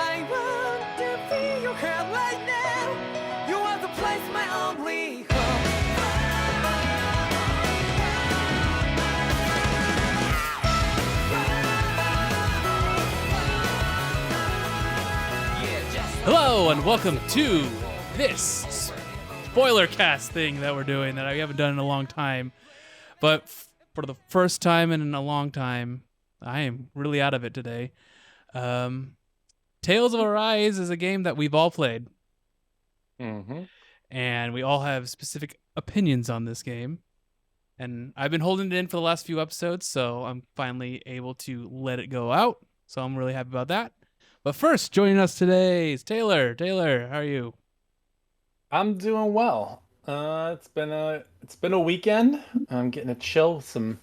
I want to feel your head right now. You are the place, my only Hello and welcome to this SpoilerCast thing that we're doing that I haven't done in a long time. But for the first time in a long time, I am really out of it today. Tales of Arise is a game that we've all played. Mm-hmm. And we all have specific opinions on this game. And I've been holding it in for the last few episodes, so I'm finally able to let it go out. So I'm really happy about that. But first, joining us today is Taylor. Taylor, how are you? I'm doing well. It's been a weekend. I'm getting a chill, with some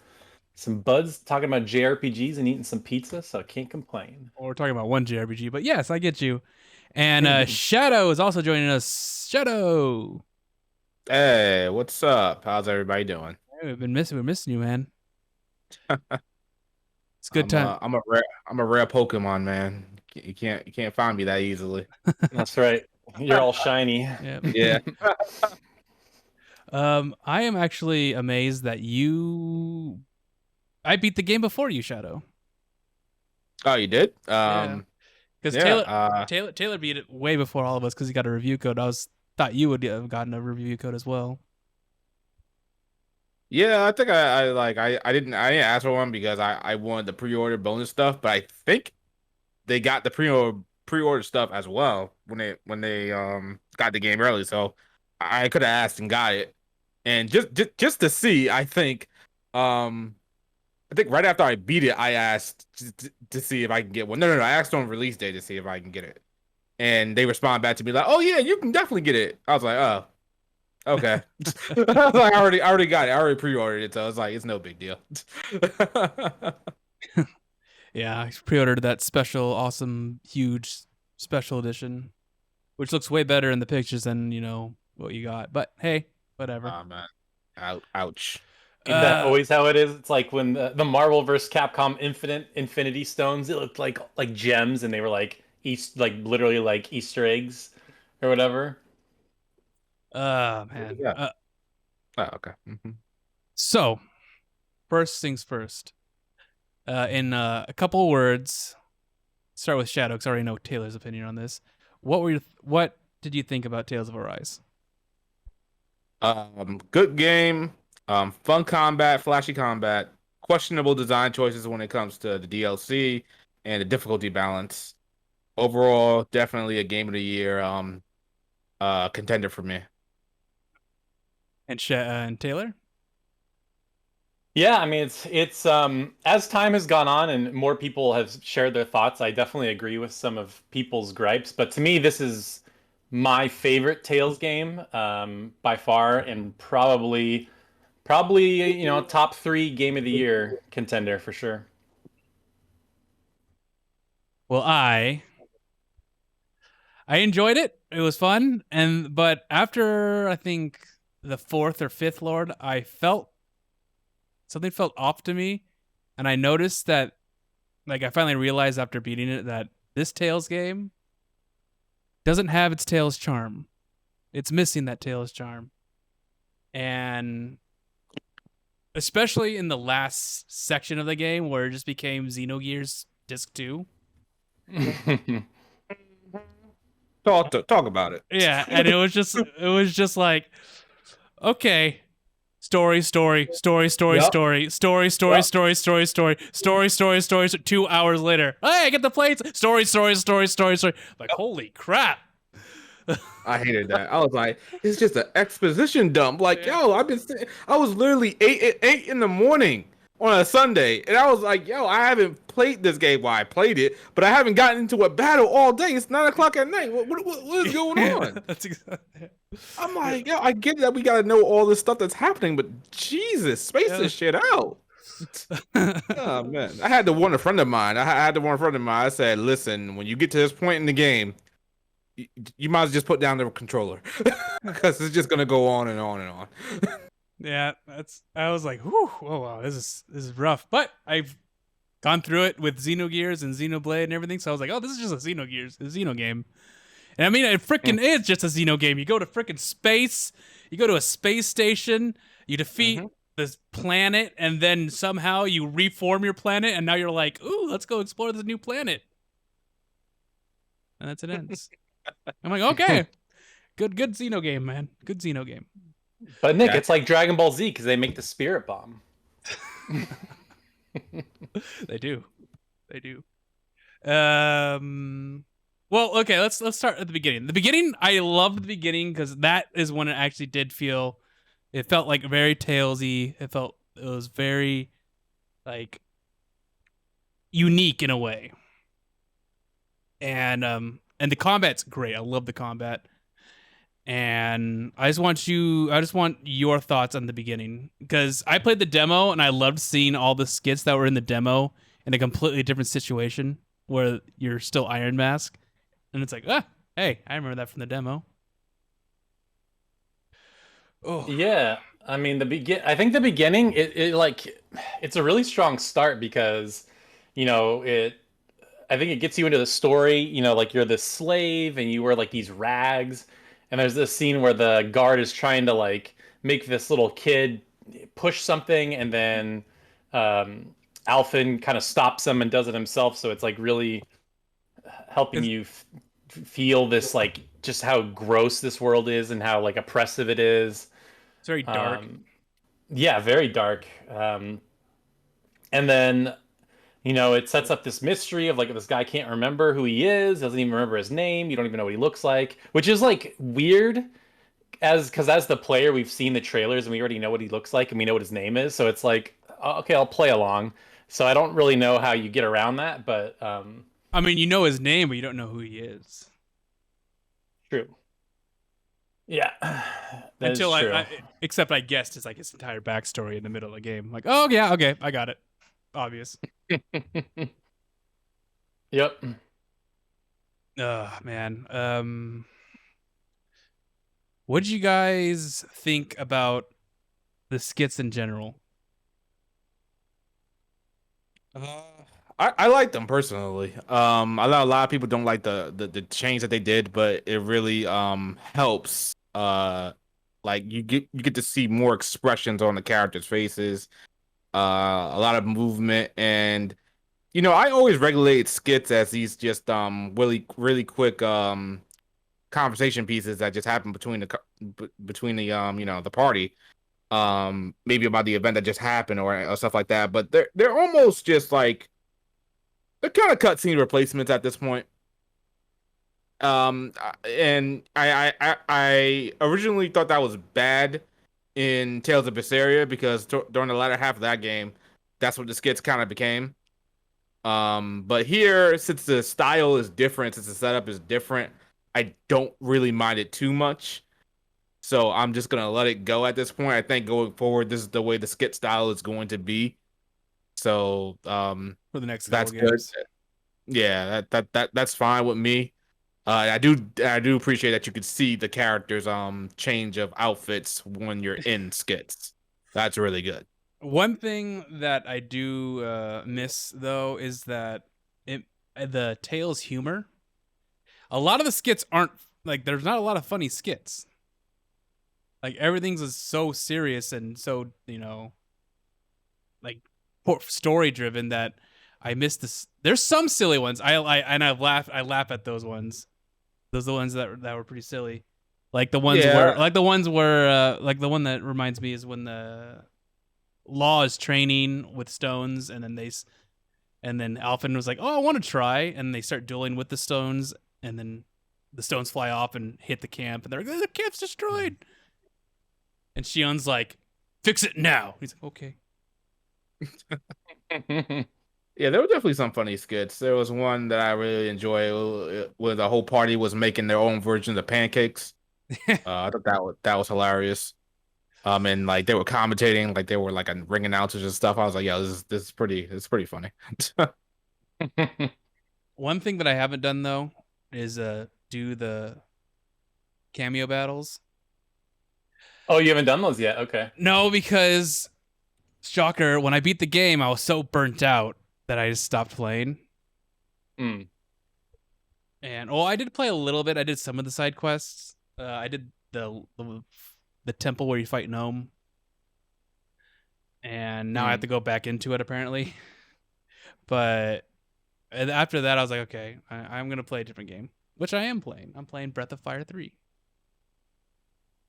buds, talking about JRPGs and eating some pizza, so I can't complain. Well, we're talking about one JRPG, but yes, I get you. And Shadow is also joining us. Shadow, Hey, what's up? How's everybody doing? hey, we're missing you, man. It's a good time. I'm a rare Pokemon, man. You can't find me that easily. That's right. You're all shiny. Yeah. Yeah. I am actually amazed that I beat the game before you, Shadow. Oh, you did? Because Taylor beat it way before all of us because he got a review code. Thought you would have gotten a review code as well. Yeah, I think I didn't ask for one because I wanted the pre-order bonus stuff, but I think they got the pre-order stuff as well when they got the game early. So I could have asked and got it. And just to see, I think right after I beat it, I asked to see if I can get one. No, I asked on release day to see if I can get it. And they respond back to me like, "Oh yeah, you can definitely get it." I was like, "Oh, okay." I was like, I already got it. I already pre-ordered it, so I was like, "It's no big deal." Yeah, I pre-ordered that special, awesome, huge special edition, which looks way better in the pictures than what you got. But hey, whatever. Oh man, ouch. Isn't that always how it is? It's like when the Marvel vs. Capcom Infinity Stones, it looked like gems, and they were like literally like Easter eggs or whatever. Man. Yeah. Okay. Mm-hmm. So, first things first. In a couple of words, start with Shadow, because I already know Taylor's opinion on this. What did you think about Tales of Arise? Good game. Fun combat, flashy combat. Questionable design choices when it comes to the DLC and the difficulty balance. Overall, definitely a game of the year contender for me. And Taylor? Yeah, I mean it's as time has gone on and more people have shared their thoughts, I definitely agree with some of people's gripes. But to me, this is my favorite Tales game by far, and probably top 3 game of the year contender for sure. Well, I enjoyed it. It was fun, but after I think the 4th or 5th Lord, I felt something felt off to me, and I noticed that, like, I finally realized after beating it that this Tales game doesn't have its Tales charm. It's missing that Tales charm, and especially in the last section of the game where it just became Xenogears Disc 2. Talk about it. Yeah, and it was just like, okay, story, 2 hours later, hey, I get the plates, story. Like, holy crap. I hated that. I was like, it's just an exposition dump. Like, yo, I was literally 8 in the morning on a Sunday, and I was like, yo, I haven't played this game. Well, I played it, but I haven't gotten into a battle all day. It's 9:00 at night. What is going on? That's exactly. I'm like, yo, I get that we gotta know all this stuff that's happening, but Jesus, space this shit out. Oh man, I had to warn a friend of mine. I said, listen, when you get to this point in the game, you might as well just put down the controller because it's just gonna go on and on and on. Yeah, I was like, whew, oh wow, this is rough. But I've gone through it with Xenogears and Xenoblade and everything. So I was like, oh, this is just a Xenogears, a Xeno game. And I mean, it freaking is just a Xeno game. You go to freaking space, you go to a space station, you defeat this planet, and then somehow you reform your planet, and now you're like, ooh, let's go explore this new planet. And that's it ends. I'm like, okay. Good Xeno game, man. Good Xeno game. But Nick, it's like Dragon Ball Z because they make the spirit bomb. They do. Well, okay, let's start at the beginning. The beginning, I loved the beginning because that is when it actually did feel. It felt like very Talesy. It was very like unique in a way. And the combat's great. I love the combat. And I just want your thoughts on the beginning, because I played the demo and I loved seeing all the skits that were in the demo in a completely different situation where you're still Iron Mask, and it's like, hey, I remember that from the demo. Oh yeah, I mean I think the beginning it's a really strong start because I think it gets you into the story, like you're this slave and you wear like these rags. And there's this scene where the guard is trying to like make this little kid push something, and then Alphen kind of stops him and does it himself. So it's like really helping you feel this like just how gross this world is and how like oppressive it is. It's very dark. Yeah, very dark. And then it sets up this mystery of like this guy can't remember who he is, doesn't even remember his name, you don't even know what he looks like, which is like weird because as the player we've seen the trailers and we already know what he looks like and we know what his name is, so it's like, okay, I'll play along. So I don't really know how you get around that, but I mean, you know his name, but you don't know who he is. True. Yeah. Until except I guessed it's like his entire backstory in the middle of the game. Like, oh yeah, okay, I got it. Obvious. Yep. Man. What did you guys think about the skits in general? I like them personally. I know a lot of people don't like the change that they did, but it really helps. Like you get to see more expressions on the characters' faces. A lot of movement, and I always regulate skits as these just really quick conversation pieces that just happen between the the party, maybe about the event that just happened or stuff like that. But they're almost just like they're kind of cutscene replacements at this point. And I originally thought that was bad in Tales of Berseria because during the latter half of that game, that's what the skits kind of became. But here, since the style is different, since the setup is different, I don't really mind it too much. So I'm just gonna let it go at this point. I think going forward, this is the way the skit style is going to be. So for the next that's couple games. good. Yeah, that's fine with me. I do appreciate that you could see the characters change of outfits when you're in skits. That's really good. One thing that I do miss though is that the Tales humor. A lot of the skits aren't like there's not a lot of funny skits. Like everything's so serious and so like story driven that I miss this. There's some silly ones. I laugh at those ones. Those are the ones that were pretty silly. Like the ones where like the one that reminds me is when the Law is training with stones and then Alphen was like, "Oh, I want to try." And they start dueling with the stones and then the stones fly off and hit the camp and they're like, "The camp's destroyed." And Shion's like, "Fix it now." He's like, "Okay." Yeah, there were definitely some funny skits. There was one that I really enjoyed where the whole party was making their own versions of pancakes. I thought that was hilarious. And like they were commentating, like they were like ring announcers and stuff. I was like, yeah, this is pretty funny. One thing that I haven't done though is do the cameo battles. Oh, you haven't done those yet? Okay. No, because shocker, when I beat the game, I was so burnt out that I just stopped playing. Mm. And I did play a little bit. I did some of the side quests. I did the temple where you fight Gnome, and now I have to go back into it apparently. But after that, I was like, okay, I'm gonna play a different game, which I am playing. I'm playing Breath of Fire 3.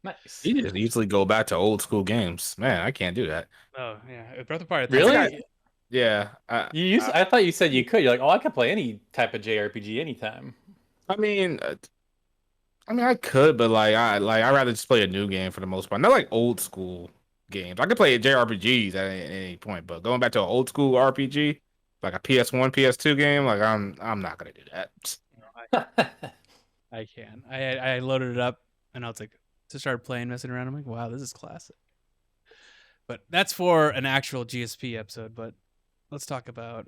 Nice. You just easily go back to old school games. Man, I can't do that. Oh yeah, Breath of Fire 3. Really? Yeah. I thought you said you could. You're like, oh, I could play any type of JRPG anytime. I mean, I could, but I'd rather just play a new game for the most part. Not like old school games. I could play JRPGs at any point, but going back to an old school RPG, like a PS1, PS2 game, like I'm not gonna do that. I can. I loaded it up and I was like, to start playing, messing around. I'm like, wow, this is classic. But that's for an actual GSP episode. But let's talk about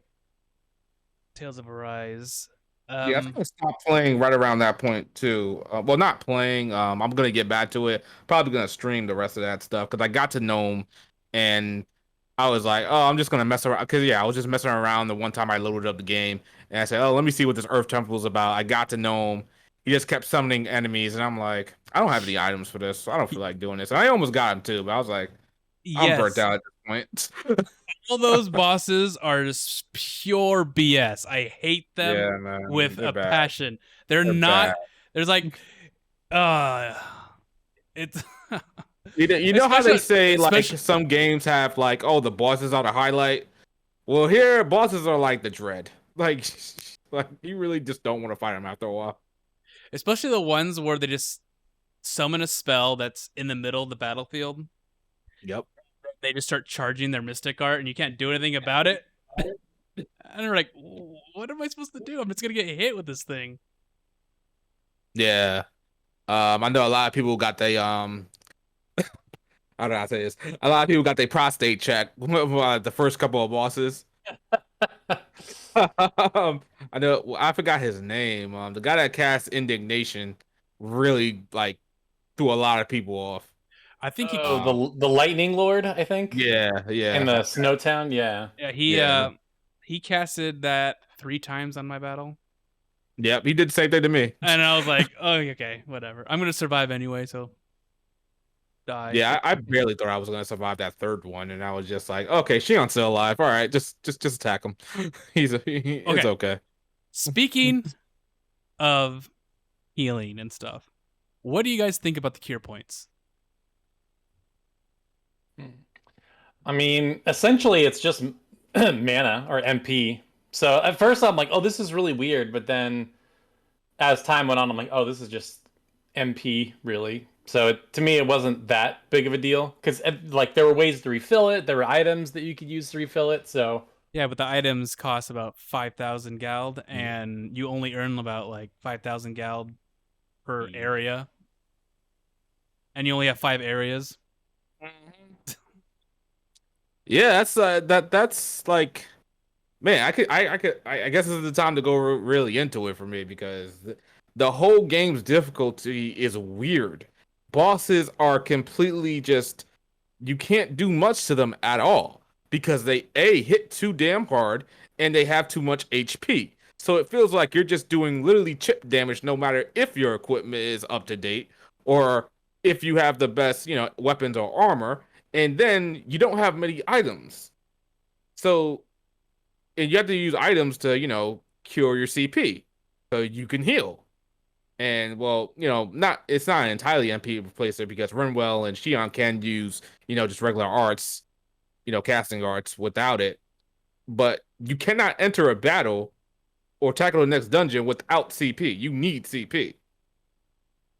Tales of Arise. Yeah, I think I stopped playing right around that point too. Well, not playing. I'm gonna get back to it. Probably gonna stream the rest of that stuff because I got to Gnome, and I was like, oh, I'm just gonna mess around. Because I was just messing around the one time I loaded up the game, and I said, oh, let me see what this Earth Temple is about. I got to Gnome. He just kept summoning enemies, and I'm like, I don't have any items for this, so I don't feel like doing this. And I almost got him too, but I was like, I'm burnt out at this point. All those bosses are just pure BS. I hate them Yeah, man, with they're a bad. passion. They're not. bad. There's like, it's. You know how they say like especially- some games have like, oh, the bosses are the highlight. Well, here bosses are like the dread. Like you really just don't want to fight them after a while. Especially the ones where they just summon a spell that's in the middle of the battlefield. Yep. They just start charging their mystic art, and you can't do anything about it. And they're like, "What am I supposed to do? I'm just gonna get hit with this thing." Yeah. I know a lot of people got they how do I say this? A lot of people got their prostate checked the first couple of bosses. I know I forgot his name. The guy that cast Indignation really like threw a lot of people off. I think he. The Lightning Lord, I think. Yeah. In the Snowtown, yeah. Yeah, he casted that 3 times on my battle, Yep, he did the same thing to me. and I was like, "Oh, okay, whatever. I'm gonna survive anyway." So, die. Yeah, I barely thought I was gonna survive that third one, and I was just like, okay, Shion's still alive. All right, just attack him. It's okay. Speaking of healing and stuff, what do you guys think about the cure points? I mean, essentially, it's just mana or MP. So at first, I'm like, oh, this is really weird. But then as time went on, I'm like, oh, this is just MP, really. So to me, it wasn't that big of a deal because like there were ways to refill it. There were items that you could use to refill it. So Yeah, but the items cost about 5,000 gald, and you only earn about like 5,000 gald per area, and you only have 5 areas. Yeah, that's like, man, I guess this is the time to go really into it for me because the whole game's difficulty is weird. Bosses are completely just, you can't do much to them at all because they hit too damn hard and they have too much HP. So it feels like you're just doing literally chip damage no matter if your equipment is up to date or if you have the best, weapons or armor, and then you don't have many items. So, and you have to use items to, cure your CP so you can heal. And well, it's not an entirely MP replacer because Renwell and Shion can use, just regular arts, casting arts without it. But you cannot enter a battle or tackle the next dungeon without CP. You need CP.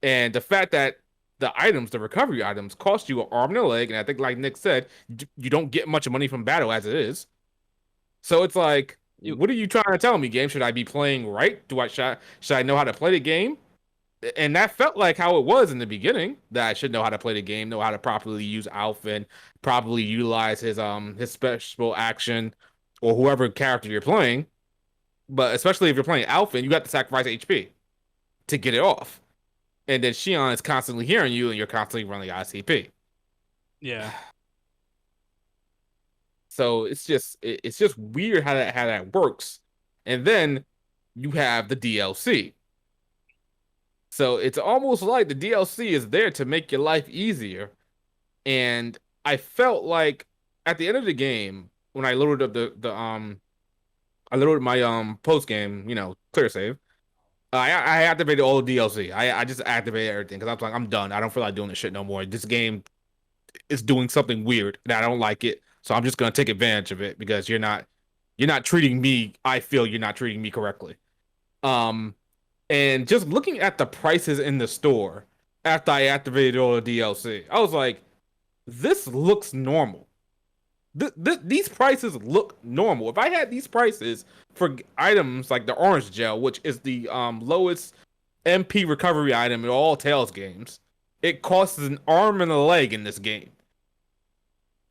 And the fact that the items, the recovery items, cost you an arm and a leg, and I think, like Nick said, you don't get much money from battle as it is. So it's like, what are you trying to tell me, game? Should I be playing right? Should I know how to play the game? And that felt like how it was in the beginning. That I should know how to play the game, know how to properly use Alphen, properly utilize his special action, or whoever character you're playing. But especially if you're playing Alphen, you got to sacrifice HP to get it off. And then Shion is constantly hearing you, and you're constantly running out of CP. Yeah. So it's just weird how that works. And then you have the DLC. So it's almost like the DLC is there to make your life easier. And I felt like at the end of the game, when I loaded up the I loaded my post game, clear save. I activated all the DLC. I just activated everything because I was like, I'm done. I don't feel like doing this shit no more. This game is doing something weird and I don't like it. So I'm just gonna take advantage of it because you're not treating me. I feel you're not treating me correctly. Um, and just looking at the prices in the store after I activated all the DLC, I was like, this looks normal. These prices look normal. If I had these prices for items like the orange gel, which is the lowest MP recovery item in all Tales games, it costs an arm and a leg in this game.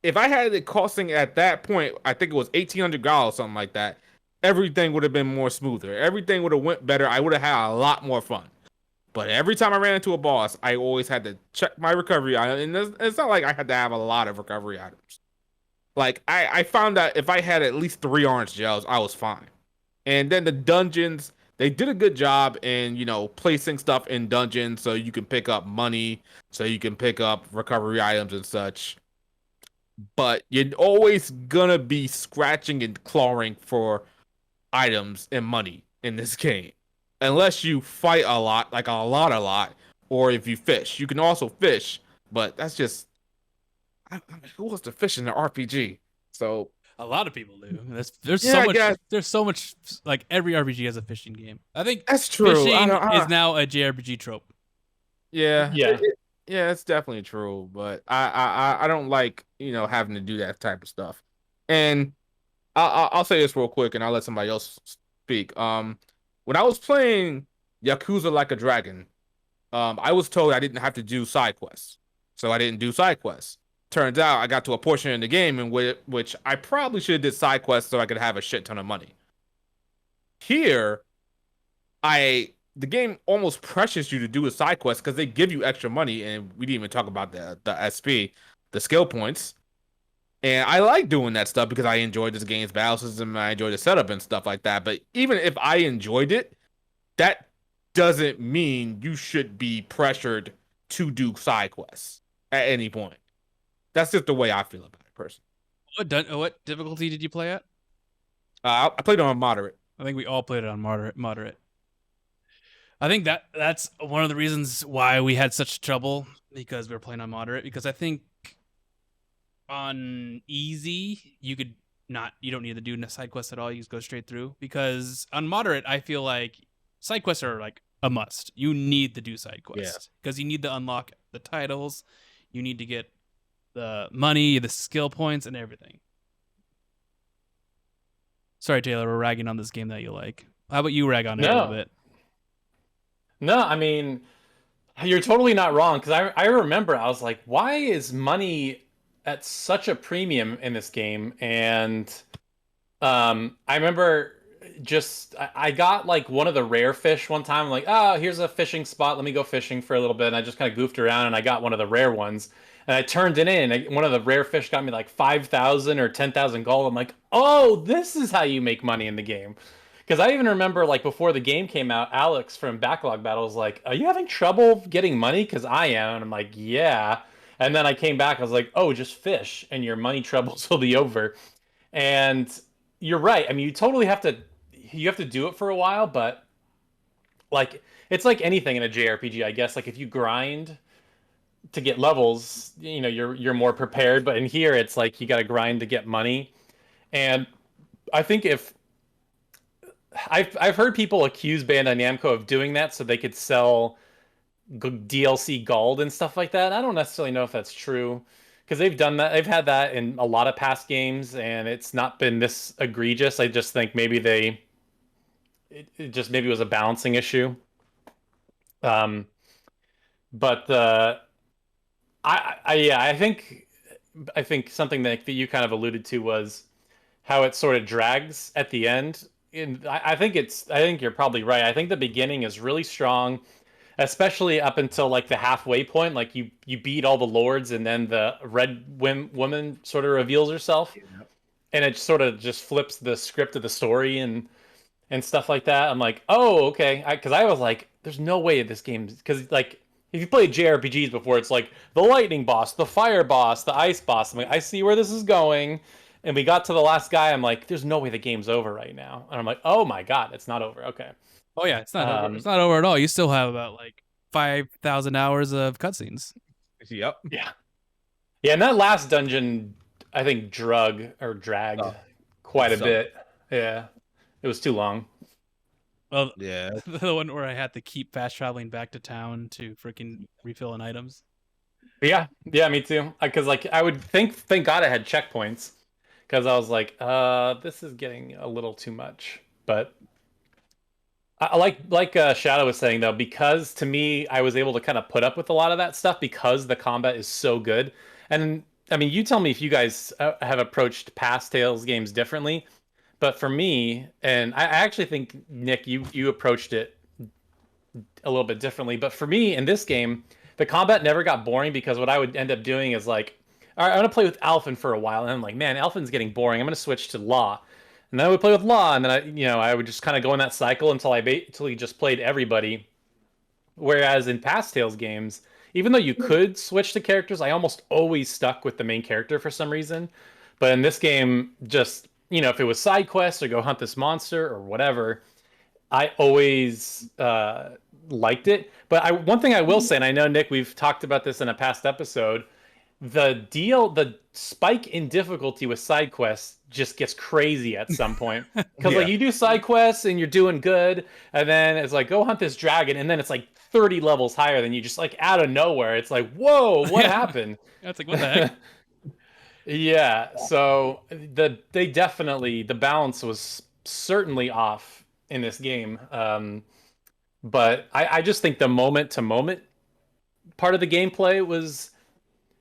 If I had it costing at that point, I think it was $1,800, something like that, everything would have been more smoother. Everything would have went better. I would have had a lot more fun. But every time I ran into a boss, I always had to check my recovery item, and it's not like I had to have a lot of recovery items. Like I found that if I had at least 3 orange gels, I was fine. And then the dungeons, they did a good job in, placing stuff in dungeons so you can pick up money, so you can pick up recovery items and such. But you're always gonna be scratching and clawing for items and money in this game. Unless you fight a lot, like a lot, or if you fish. You can also fish, but that's just who wants to fish in an RPG? So A lot of people do. There's Yeah, so I much. guess. There's so much. Like every RPG has a fishing game. I think That's true. fishing is now a JRPG trope. Yeah, Yeah. yeah, it's definitely true. But I don't like having to do that type of stuff. And I'll say this real quick, and I'll let somebody else speak. When I was playing Yakuza Like a Dragon, I was told I didn't have to do side quests, so I didn't do side quests. Turns out I got to a portion in the game in which I probably should have did side quests so I could have a shit ton of money. Here, the game almost pressures you to do a side quest because they give you extra money, and we didn't even talk about the SP, the skill points. And I like doing that stuff because I enjoyed this game's battle system and I enjoy the setup and stuff like that. But even if I enjoyed it, that doesn't mean you should be pressured to do side quests at any point. That's just the way I feel about it, personally. What difficulty did you play at? I played on moderate. I think we all played it on moderate. I think that's one of the reasons why we had such trouble, because we were playing on moderate. Because I think on easy you don't need to do side quests at all. You just go straight through. Because on moderate, I feel like side quests are like a must. You need to do side quests because you need to unlock the titles. You need to get the money, the skill points, and everything. Sorry, Taylor, we're ragging on this game that you like. How about you rag on it a little bit? No, I mean, you're totally not wrong, because I remember I was like, why is money at such a premium in this game? And I remember I got like one of the rare fish one time. I'm like, oh, here's a fishing spot. Let me go fishing for a little bit. And I just kind of goofed around and I got one of the rare ones. And I turned it in, and one of the rare fish got me like 5,000 or 10,000 gold. I'm like, oh, this is how you make money in the game. Because I even remember, like, before the game came out, Alex from Backlog Battle was like, are you having trouble getting money? Because I am. And I'm like, yeah. And then I came back, I was like, oh, just fish, and your money troubles will be over. And you're right. I mean, you totally have to do it for a while, but like, it's like anything in a JRPG, I guess. Like, if you grind to get levels, you're more prepared. But in here, it's like you got to grind to get money. And I think I've heard people accuse Bandai Namco of doing that so they could sell DLC gold and stuff like that. I don't necessarily know if that's true, because they've done that. They've had that in a lot of past games, and it's not been this egregious. I just think maybe it just maybe was a balancing issue. But I think something that you kind of alluded to was how it sort of drags at the end. And I think you're probably right. I think the beginning is really strong, especially up until like the halfway point. Like you beat all the lords, and then the red woman sort of reveals herself. and it sort of just flips the script of the story and stuff like that. I'm like, oh, okay, because I was like, there's no way this game, because like if you played JRPGs before, it's like the lightning boss, the fire boss, the ice boss. I'm like, I see where this is going. And we got to the last guy. I'm like, there's no way the game's over right now. And I'm like, oh my god, it's not over. Okay. Oh yeah, it's not over. It's not over at all. You still have about like 5,000 hours of cutscenes. Yep. Yeah. Yeah, and that last dungeon, I think dragged quite a bit. Yeah. It was too long. Well, Yeah. the one where I had to keep fast traveling back to town to freaking refill on items. But yeah, me too. Because like I would thank God I had checkpoints, because I was like, this is getting a little too much. But I like Shadow was saying though, because to me I was able to kind of put up with a lot of that stuff because the combat is so good. And I mean, you tell me if you guys have approached past Tales games differently. But for me, and I actually think Nick, you approached it a little bit differently. But for me in this game, the combat never got boring because what I would end up doing is like, all right, I'm gonna play with Alphen for a while, and I'm like, man, Alphen's getting boring. I'm gonna switch to Law, and then I would play with Law, and then I would just kind of go in that cycle until he just played everybody. Whereas in past Tales games, even though you could switch to characters, I almost always stuck with the main character for some reason. But in this game, just if it was side quests or go hunt this monster or whatever, I always liked it. But one thing I will say, and I know Nick, we've talked about this in a past episode, the spike in difficulty with side quests just gets crazy at some point. Because like you do side quests and you're doing good, and then it's like go hunt this dragon, and then it's like 30 levels higher than you, just like out of nowhere. It's like, whoa, what happened? That's like, what the heck? Yeah, so the balance was certainly off in this game. But I just think the moment to moment part of the gameplay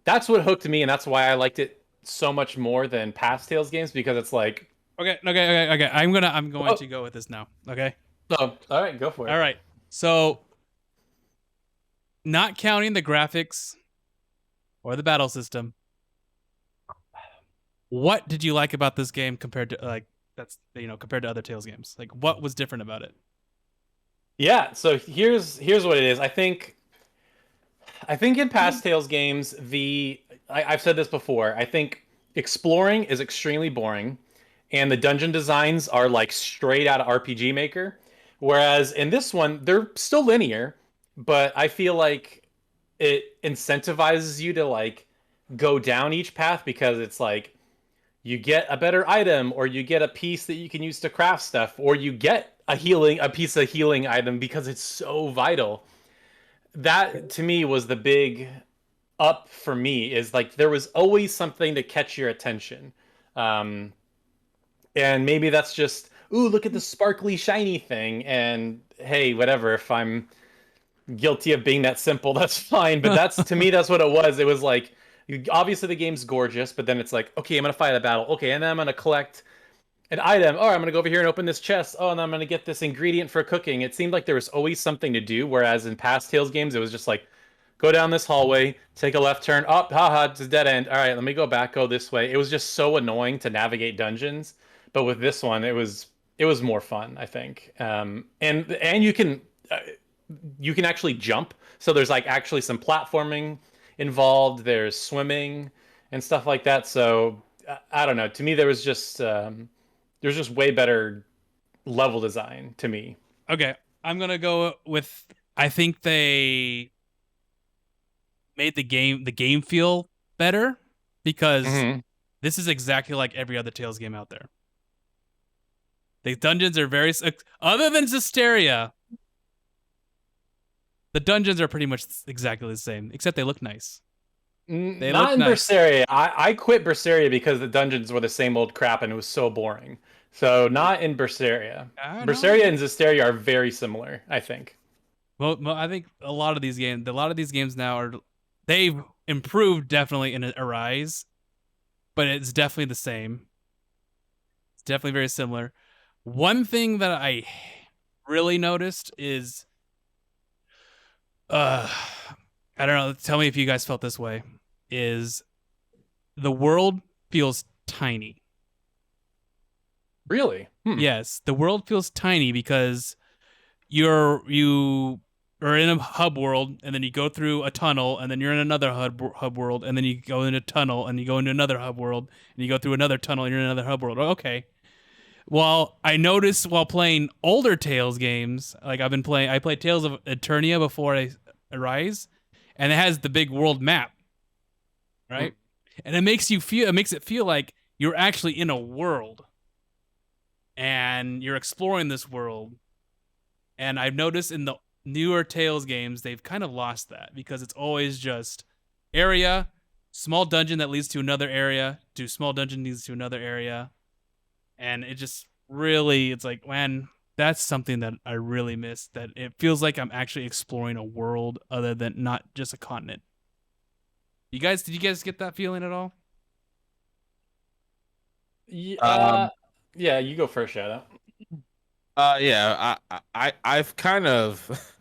that's what hooked me, and that's why I liked it so much more than past Tales games, because it's like, Okay. I'm going to go with this now. Okay. oh, all right, go for it. All right. So, not counting the graphics or the battle system, what did you like about this game compared to compared to other Tales games? Like, what was different about it? Yeah, so here's what it is. I think in past Tales games, I've said this before. I think exploring is extremely boring, and the dungeon designs are like straight out of RPG Maker. Whereas in this one, they're still linear, but I feel like it incentivizes you to like go down each path, because it's like you get a better item, or you get a piece that you can use to craft stuff, or you get a piece of healing item because it's so vital. That to me was the big up for me, is like there was always something to catch your attention. Um, and maybe that's just, ooh, look at the sparkly shiny thing, and hey, whatever, if I'm guilty of being that simple, that's fine. But that's to me, that's what it was. It was like, obviously the game's gorgeous, but then it's like, okay, I'm gonna fight a battle. Okay, and then I'm gonna collect an item. Oh, I'm gonna go over here and open this chest. Oh, and I'm gonna get this ingredient for cooking. It seemed like there was always something to do, whereas in past Tales games, it was just like, go down this hallway, take a left turn. Oh, haha, it's a dead end. All right, let me go back, go this way. It was just so annoying to navigate dungeons. But with this one, it was more fun, I think. And you can actually jump. So there's like actually some platforming involved. There's swimming and stuff like that. So I don't know. To me, there's just way better level design to me. Okay, I'm gonna go with. I think they made the game feel better, because this is exactly like every other Tales game out there. The dungeons are very, other than Zestiria, the dungeons are pretty much exactly the same, except they look nice. They Not look in nice. Berseria. I quit Berseria because the dungeons were the same old crap and it was so boring. So not in Berseria. Berseria and Zestiria are very similar, I think. Well, I think a lot of these games now they've improved definitely in Arise, but it's definitely the same. It's definitely very similar. One thing that I really noticed is, I don't know. Tell me if you guys felt this way. Is the world feels tiny. Really? Yes, the world feels tiny because you are in a hub world, and then you go through a tunnel, and then you're in another hub world, and then you go into a tunnel, and you go into another hub world, and you go through another tunnel, and you're in another hub world. Okay. Well, I noticed while playing older Tales games, like I played Tales of Eternia before I Arise, and it has the big world map, right? And it makes it feel like you're actually in a world, and you're exploring this world. And I've noticed in the newer Tales games, they've kind of lost that because it's always just area, small dungeon that leads to another area, small dungeon leads to another area. And it just really, it's like, man, that's something that I really miss. That it feels like I'm actually exploring a world other than not just a continent. Did you guys get that feeling at all? Yeah, yeah, you go first, Shadow. Yeah, I've kind of,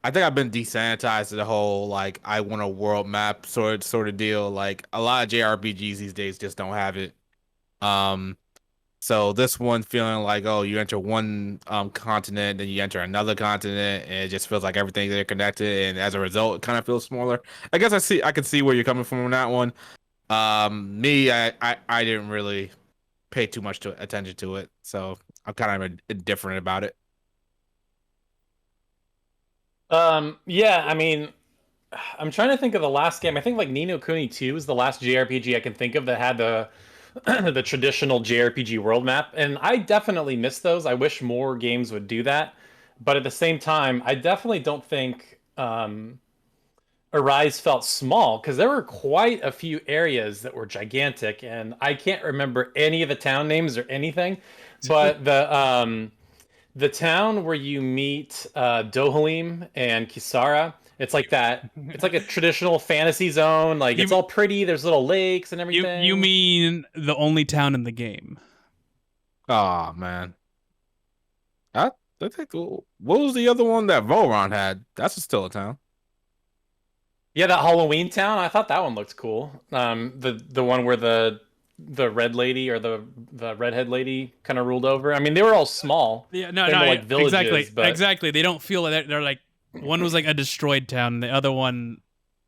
I think I've been desensitized to the whole like I want a world map sort of deal. Like a lot of JRPGs these days just don't have it. Um, so this one feeling like, oh, you enter one continent, then you enter another continent, and it just feels like everything's interconnected, and as a result, it kind of feels smaller. I guess I can see where you're coming from on that one. Me, I didn't really pay too much attention to it, so I'm kind of indifferent about it. Yeah, I mean, I'm trying to think of the last game. I think like Ni no Kuni 2 is the last JRPG I can think of that had the the traditional JRPG world map, and I definitely miss those. I wish more games would do that, but at the same time, I definitely don't think Arise felt small because there were quite a few areas that were gigantic, and I can't remember any of the town names or anything. But the town where you meet Dohalim and Kisara, it's like that. It's like a traditional fantasy zone. Like it's all pretty. There's little lakes and everything. You mean the only town in the game? Oh man, I think what was the other one that Volron had? That's still a town. Yeah, that Halloween town. I thought that one looked cool. The one where the red lady or the redhead lady kind of ruled over. I mean, they were all small. Yeah, They're more like villages, exactly, but exactly. They don't feel like they're like one was like a destroyed town, and the other one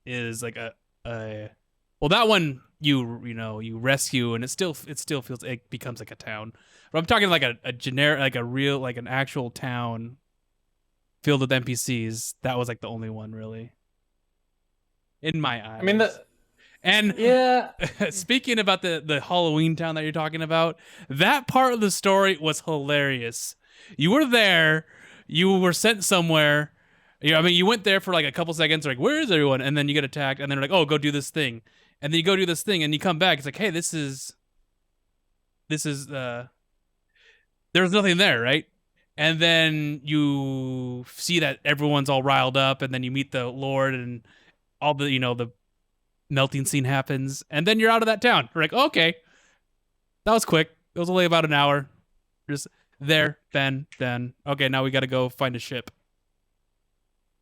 is like a well, that one you rescue, and it still feels it becomes like a town. But I'm talking like a generic, like a real, like an actual town filled with NPCs. That was like the only one really, in my eyes. I mean and yeah. speaking about the Halloween town that you're talking about, that part of the story was hilarious. You were there, you were sent somewhere. I mean, you went there for like a couple seconds, like, where is everyone? And then you get attacked, and they're like, oh, go do this thing. And then you go do this thing, and you come back. It's like, hey, this is there's nothing there, right? And then you see that everyone's all riled up, and then you meet the Lord, and all the the melting scene happens, and then you're out of that town. You're like, okay, that was quick. It was only about an hour. Just there, then okay, now we got to go find a ship.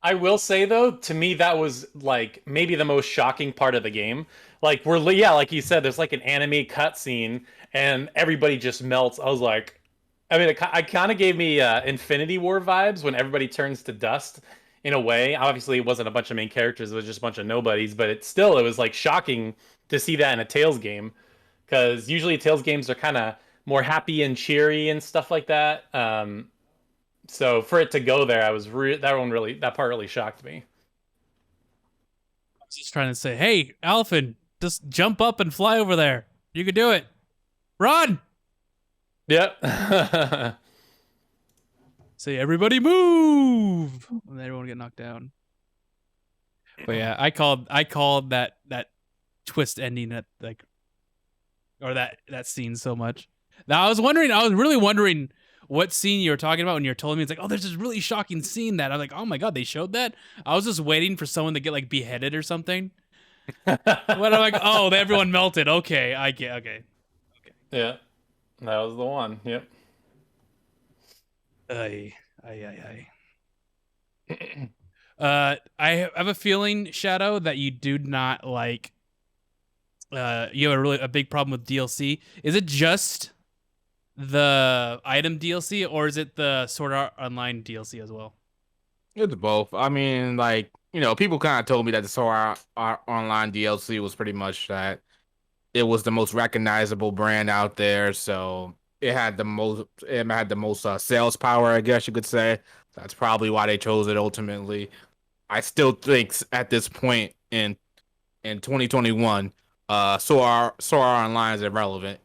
I will say though, to me that was like maybe the most shocking part of the game. Like like you said, there's like an anime cutscene and everybody just melts. I was like, I mean, it kind of gave me Infinity War vibes when everybody turns to dust. In a way, obviously, it wasn't a bunch of main characters; it was just a bunch of nobodies. But it was like shocking to see that in a Tales game, because usually Tales games are kind of more happy and cheery and stuff like that. So for it to go there, that part really shocked me. I was just trying to say, hey, Alphen, just jump up and fly over there. You can do it. Run! Yep. Say, everybody move! And everyone get knocked down. But yeah, I called that twist ending that scene so much. Now I was really wondering what scene you were talking about when you were telling me. It's like, oh, there's this really shocking scene that I'm like, oh my god, they showed that. I was just waiting for someone to get like beheaded or something. But I'm like, oh, everyone melted. Okay, I get. Okay. Yeah, that was the one. Yep. I have a feeling, Shadow, that you do not like. You have a big problem with DLC. Is it just the item DLC or is it the Sword Art Online DLC as well? It's both. I mean, like, people kind of told me that the Sword Art Online DLC was pretty much that it was the most recognizable brand out there, so it had the most sales power, I guess you could say. That's probably why they chose it ultimately. I still think at this point in 2021, Sword Art Online is irrelevant.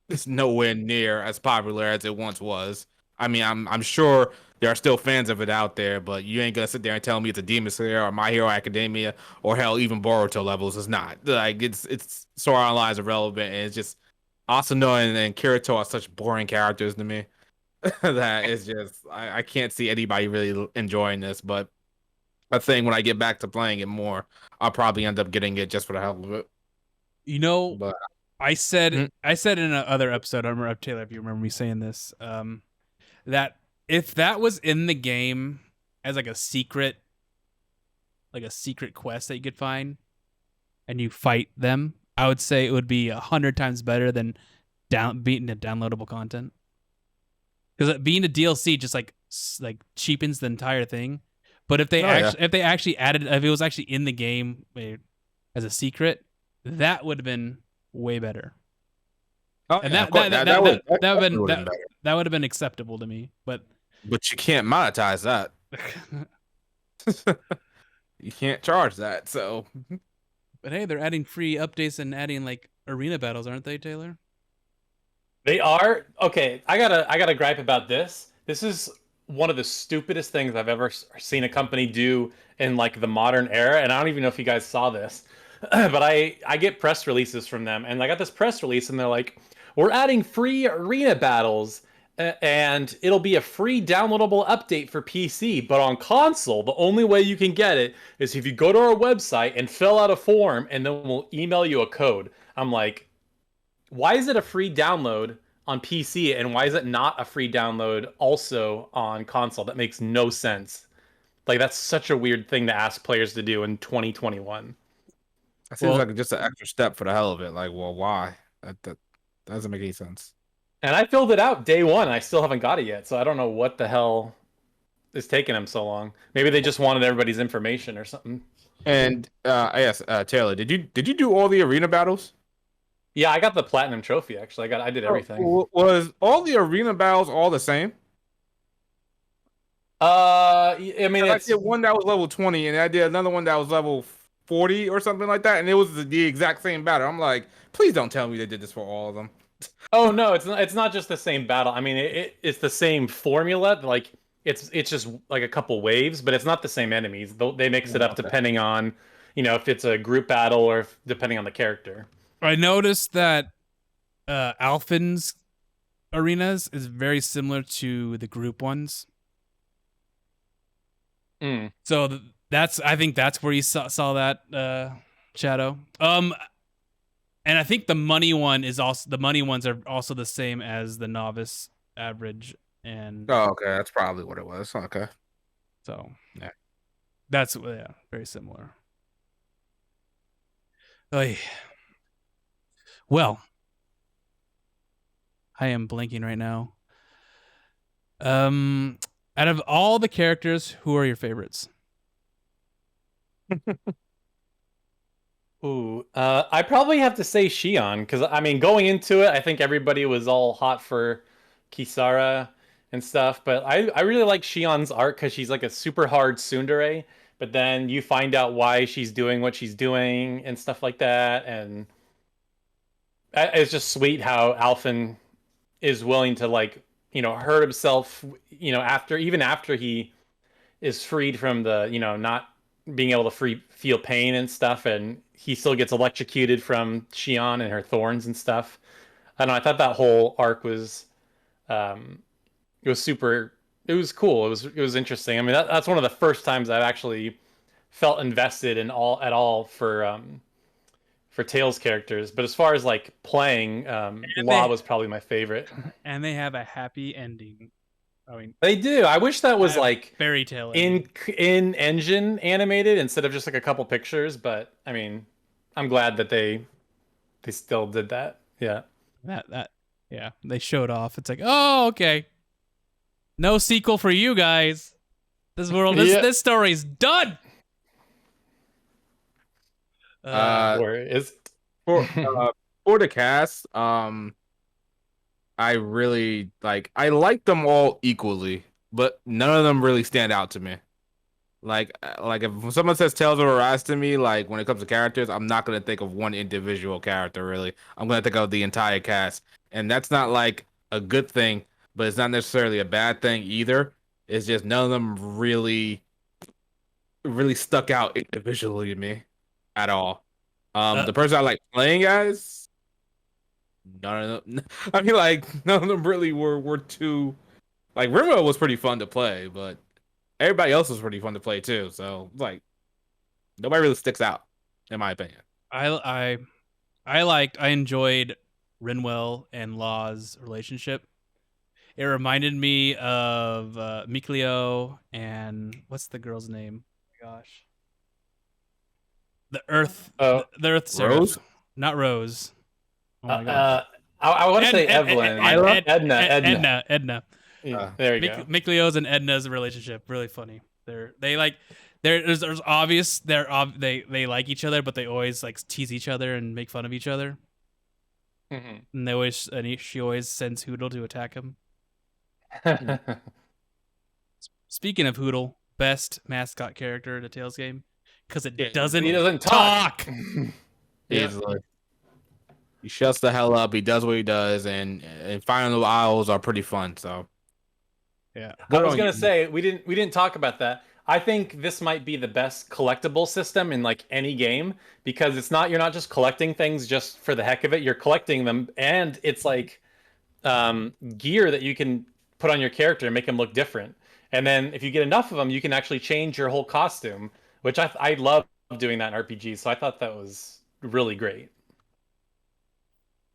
It's nowhere near as popular as it once was. I mean, I'm sure there are still fans of it out there, but you ain't gonna sit there and tell me it's a Demon Slayer or My Hero Academia or hell, even Boruto levels. It's not. Like it's Sword Art Online is irrelevant, and it's just Asuna and Kirito are such boring characters to me that it's just I can't see anybody really enjoying this. But I think when I get back to playing it more, I'll probably end up getting it just for the hell of it. You know, But I said Mhm. I said in another episode, I don't remember Taylor if you remember me saying this, that if that was in the game as like a secret quest that you could find and you fight them, I would say it would be 100 times better than beating the downloadable content. Because being a DLC just like cheapens the entire thing. But if they Oh, yeah. actually added, if it was actually in the game as a secret, that would have been way better. Oh, And yeah, of course. That definitely would have been better. that would have been acceptable to me. But But you can't monetize that. You can't charge that. So but hey, they're adding free updates and adding like arena battles, aren't they, Taylor? They are okay. I gotta gripe about this. This is one of the stupidest things I've ever seen a company do in like the modern era, and I don't even know if you guys saw this, but I get press releases from them, and I got this press release, and they're like, "We're adding free arena battles, and it'll be a free downloadable update for PC, but on console, the only way you can get it is if you go to our website and fill out a form, and then we'll email you a code." I'm like, why is it a free download on PC and why is it not a free download also on console? That makes no sense. Like that's such a weird thing to ask players to do in 2021. that seems Well, like just an extra step for the hell of it. Like, well, why? That doesn't make any sense. And I filled it out day one. I still haven't got it yet, so I don't know what the hell is taking them so long. Maybe they just wanted everybody's information or something. And yes, Taylor, did you do all the arena battles? Yeah, I got the platinum trophy actually. I did everything. Was all the arena battles all the same? I mean, I it's did one that was level 20, and I did another one that was level 40 or something like that, and it was the exact same battle. I'm like, please don't tell me they did this for all of them. oh no, it's not. It's not just the same battle. I mean, it's the same formula. Like it's just like a couple waves, but it's not the same enemies. They mix it up Okay. depending on, if it's a group battle or depending on the character. I noticed that Alphin's arenas is very similar to the group ones. Mm. So I think that's where you saw that Shadow. And I think the money ones are also the same as the novice average, and Oh, okay, that's probably what it was. Okay. so Yeah. that's very similar. Oy. Well, I am blanking right now. Out of all the characters, who are your favorites? Ooh, I probably have to say Shion because I mean, going into it, I think everybody was all hot for Kisara and stuff, but I really like Shion's art because she's like a super hard tsundere, but then you find out why she's doing what she's doing and stuff like that, and it's just sweet how Alphen is willing to like hurt himself after he is freed from the not being able to feel pain and stuff, and he still gets electrocuted from Shion and her thorns and stuff. I don't know. I thought that whole arc was um, it was super. It was cool. It was interesting. I mean, that's one of the first times I've actually felt invested in all at all for Tails characters. But as far as like playing, Law was probably my favorite. And they have a happy ending. I mean, They do. I wish that was like fairy tale in engine animated instead of just like a couple pictures. But I mean, I'm glad that they still did that. Yeah. that Yeah, they showed off. It's like, oh, okay. No sequel for you guys. This story's done. Or is it? For for the cast, I really I like them all equally, but none of them really stand out to me. Like if someone says Tales of Arise to me, like when it comes to characters, I'm not gonna think of one individual character really. I'm gonna think of the entire cast, and that's not like a good thing, but it's not necessarily a bad thing either. It's just none of them really stuck out individually to me at all. The person I like playing as, none of them. I mean, like none of them really were too. Like Rimo was pretty fun to play, but everybody else was pretty fun to play too. So like nobody really sticks out, in my opinion. I enjoyed Rinwell and Law's relationship. It reminded me of Mikleo and what's the girl's name? Oh my gosh. The Earth. Oh. The Earth Seraph. Rose? Not Rose. Oh my gosh. I want to say Evelyn. Edna. Yeah, there you go. Mikleo's and Edna's relationship really funny. There's obvious they like each other, but they always like tease each other and make fun of each other. Mm-hmm. And she always sends Hoodle to attack him. Speaking of Hoodle, best mascot character in a Tales game because he doesn't talk. Easily. He shuts the hell up. He does what he does, and final owls are pretty fun. So, yeah. I was gonna say we didn't talk about that. I think this might be the best collectible system in like any game because you're not just collecting things just for the heck of it. You're collecting them, and it's like gear that you can put on your character and make them look different. And then if you get enough of them, you can actually change your whole costume, which I love doing that in RPGs. So I thought that was really great.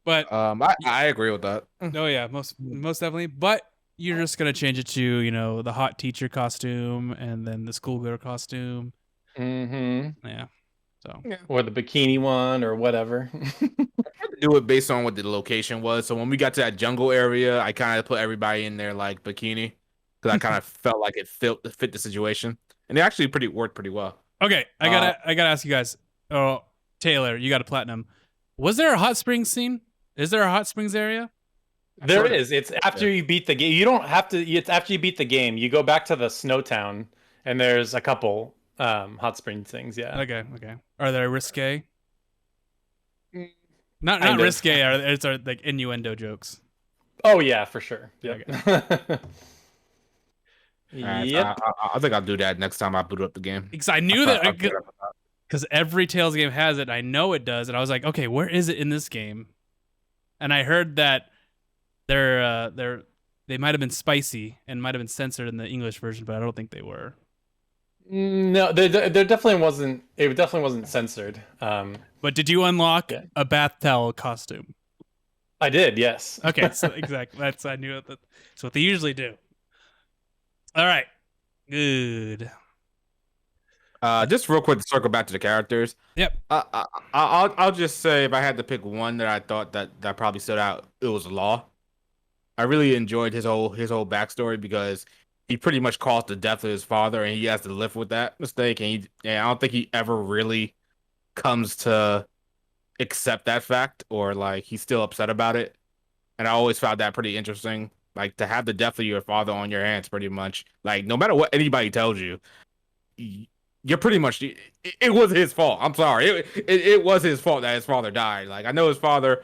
But I agree with that. Oh yeah, most definitely. But you're just gonna change it to the hot teacher costume and then the schoolgirl costume. Mm-hmm. Yeah. So. Yeah. Or the bikini one or whatever. I had to do it based on what the location was. So when we got to that jungle area, I kind of put everybody in there like bikini because I kind of felt like it fit the situation, and it actually worked pretty well. Okay, I gotta ask you guys. Oh, Taylor, you got a platinum. Was there a hot springs scene? Is there a hot springs area? There is. It's after you beat the game. You don't have to. It's after you beat the game. You go back to the snow town, and there's a couple hot spring things. Yeah. Okay. Are they risque? Not risque. It's like innuendo jokes. Oh yeah, for sure. Yep. Okay. Yep. I think I'll do that next time I boot up the game. Because I knew because every Tales game has it. I know it does, and I was like, okay, where is it in this game? And I heard that they might have been spicy and might have been censored in the English version, but I don't think they were. No, there definitely wasn't. It definitely wasn't censored. But did you unlock a bath towel costume? I did, yes. Okay, so exactly. I knew it. That's what they usually do. All right, good. Just real quick to circle back to the characters. Yep. I'll just say if I had to pick one that I thought that probably stood out, it was Law. I really enjoyed his whole backstory because he pretty much caused the death of his father, and he has to live with that mistake. And I don't think he ever really comes to accept that fact, or like he's still upset about it. And I always found that pretty interesting. Like to have the death of your father on your hands, pretty much. Like no matter what anybody tells you, you're pretty much it was his fault. I'm sorry, it was his fault that his father died. Like I know his father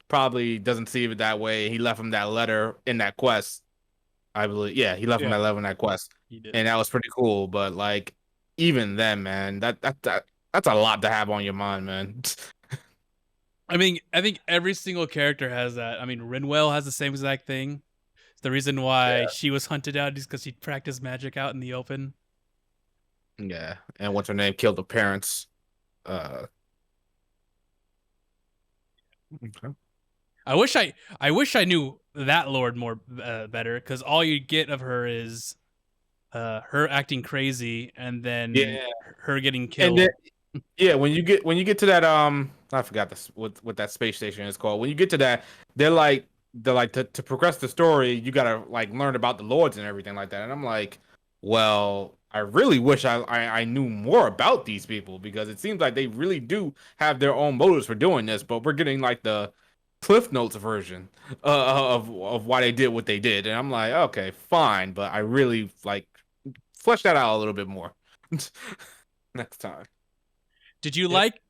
probably doesn't see it that way. He left him that letter in that quest. I believe, yeah, he left him that letter in that quest, and that was pretty cool. But like, even then, man, that's a lot to have on your mind, man. I mean, I think every single character has that. I mean, Rinwell has the same exact thing. It's the reason why she was hunted out is because she practiced magic out in the open. Yeah, and what's her name? Killed the parents. Okay. I wish I knew that Lord more better, because all you get of her is her acting crazy and then her getting killed. And then, when you get to that I forgot this what that space station is called. When you get to that, they're like to progress the story, you gotta like learn about the lords and everything like that. And I'm like, well, I really wish I knew more about these people because it seems like they really do have their own motives for doing this, but we're getting like the Cliff Notes version of why they did what they did. And I'm like, okay, fine, but I really like flesh that out a little bit more next time. Did you like?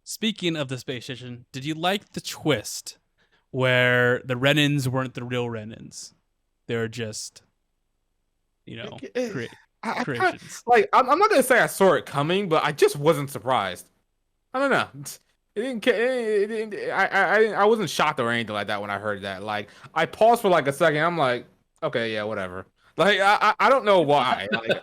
Speaking of the space station, did you like the twist where the Renans weren't the real Renans? They were just, creations. I'm not gonna say I saw it coming, but I just wasn't surprised. I don't know. I wasn't shocked or anything like that when I heard that. Like I paused for like a second. I'm like, okay, yeah, whatever. Like I don't know why. Like,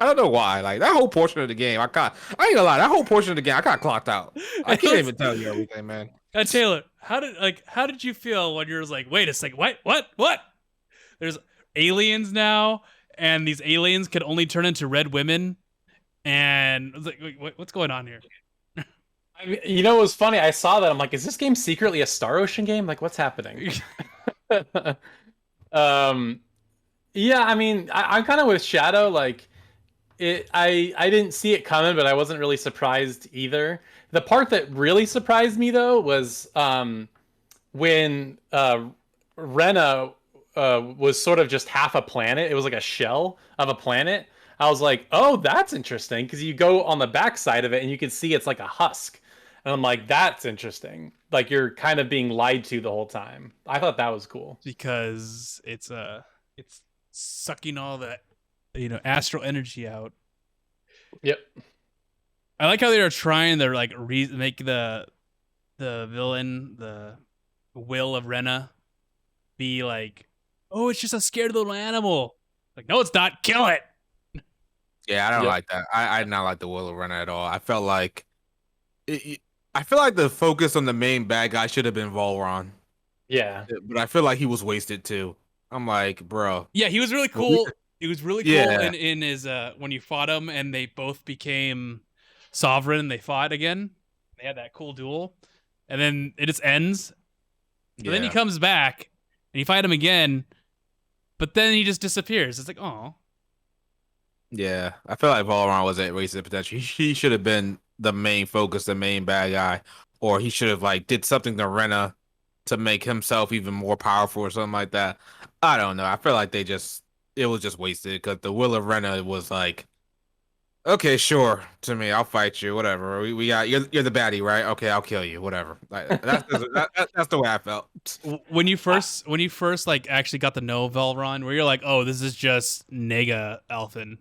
I don't know why. Like that whole portion of the game, I ain't gonna lie. That whole portion of the game, I got clocked out. I can't even tell you everything, man. Taylor, how did you feel when you were like, wait a second, what? There's aliens now, and these aliens can only turn into red women, and I was like, wait, what's going on here? I mean, it was funny. I saw that. I'm like, is this game secretly a Star Ocean game? Like, what's happening? Yeah, I mean, I'm kind of with Shadow. Like, I didn't see it coming, but I wasn't really surprised either. The part that really surprised me though was when Rena was sort of just half a planet. It was like a shell of a planet. I was like, oh, that's interesting, because you go on the backside of it and you can see it's like a husk. And I'm like, that's interesting. Like you're kind of being lied to the whole time. I thought that was cool. Because it's sucking all that astral energy out. Yep. I like how they were trying to like make the villain, the will of Rena, be like, oh, it's just a scared little animal. Like, no, it's not. Kill it. Yeah, I don't like that. I did not like the will of Rena at all. I felt like I feel like the focus on the main bad guy should have been Volron. Yeah. But I feel like he was wasted too. I'm like, bro. Yeah, he was really cool. It was really cool in his when you fought him and they both became sovereign and they fought again. They had that cool duel. And then it just ends. But then he comes back and you fight him again, but then he just disappears. It's like, oh. Yeah, I feel like Volron was at wasted potential. He should have been the main focus, the main bad guy, or he should have like did something to Rena to make himself even more powerful or something like that. I don't know. I feel like it was just wasted because the will of Rena was like, okay, sure, to me, I'll fight you, whatever. We got you're the baddie, right? Okay, I'll kill you, whatever. Like, that's the way I felt. When you first like actually got to know Volron, where you're like, oh, this is just Nega Alphen.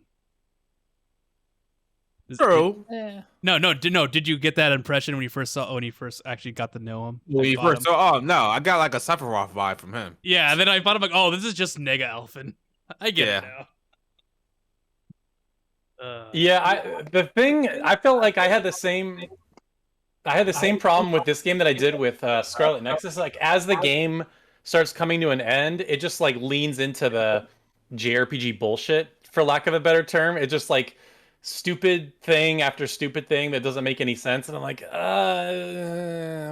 True. No. Did you get that impression when you first actually got to know him? When you first saw, oh no, I got like a Sephiroth vibe from him. Yeah, and then I thought I'm like, oh, this is just Nega Alphen. I get it now. I felt like I had the same problem with this game that I did with Scarlet Nexus. Like as the game starts coming to an end, it just like leans into the JRPG bullshit, for lack of a better term. It just like stupid thing after stupid thing that doesn't make any sense, and I'm like,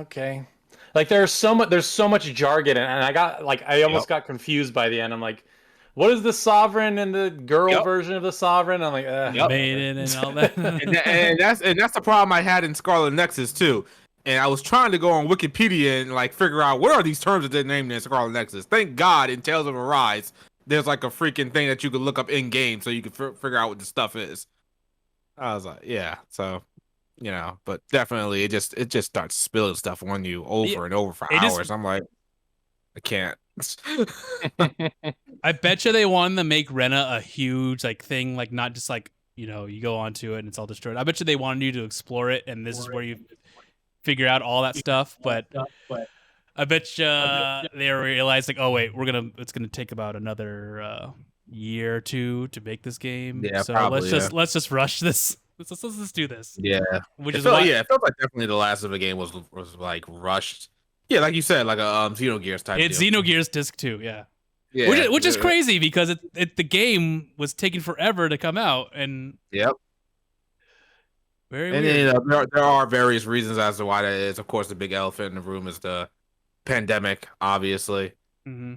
okay. Like there's so much jargon, and I almost got confused by the end. I'm like, what is the sovereign and the girl version of the sovereign? I'm like, Maiden and all that. and that's the problem I had in Scarlet Nexus too. And I was trying to go on Wikipedia and like figure out what are these terms that they're named in Scarlet Nexus. Thank God in Tales of Arise, there's like a freaking thing that you could look up in game so you can figure out what the stuff is. I was like, yeah, so but definitely it just starts spilling stuff on you over and over for hours. I'm like, I can't. I bet you they wanted to make Rena a huge like thing, like not just like you go onto it and it's all destroyed. I bet you they wanted you to explore it, and this is where you figure out all that stuff. But I bet you they realized like, oh wait, it's gonna take about another year or two to make this game. Yeah, so probably, let's just rush this. Let's just do this. Yeah, which it felt like definitely the last of the game was like rushed. Yeah, like you said, like a Xenogears type. It's deal. Xenogears Disc 2, yeah. Which is crazy because the game was taking forever to come out, and yep. Very And weird. then there are various reasons as to why that is. Of course, the big elephant in the room is the pandemic, obviously. Hmm.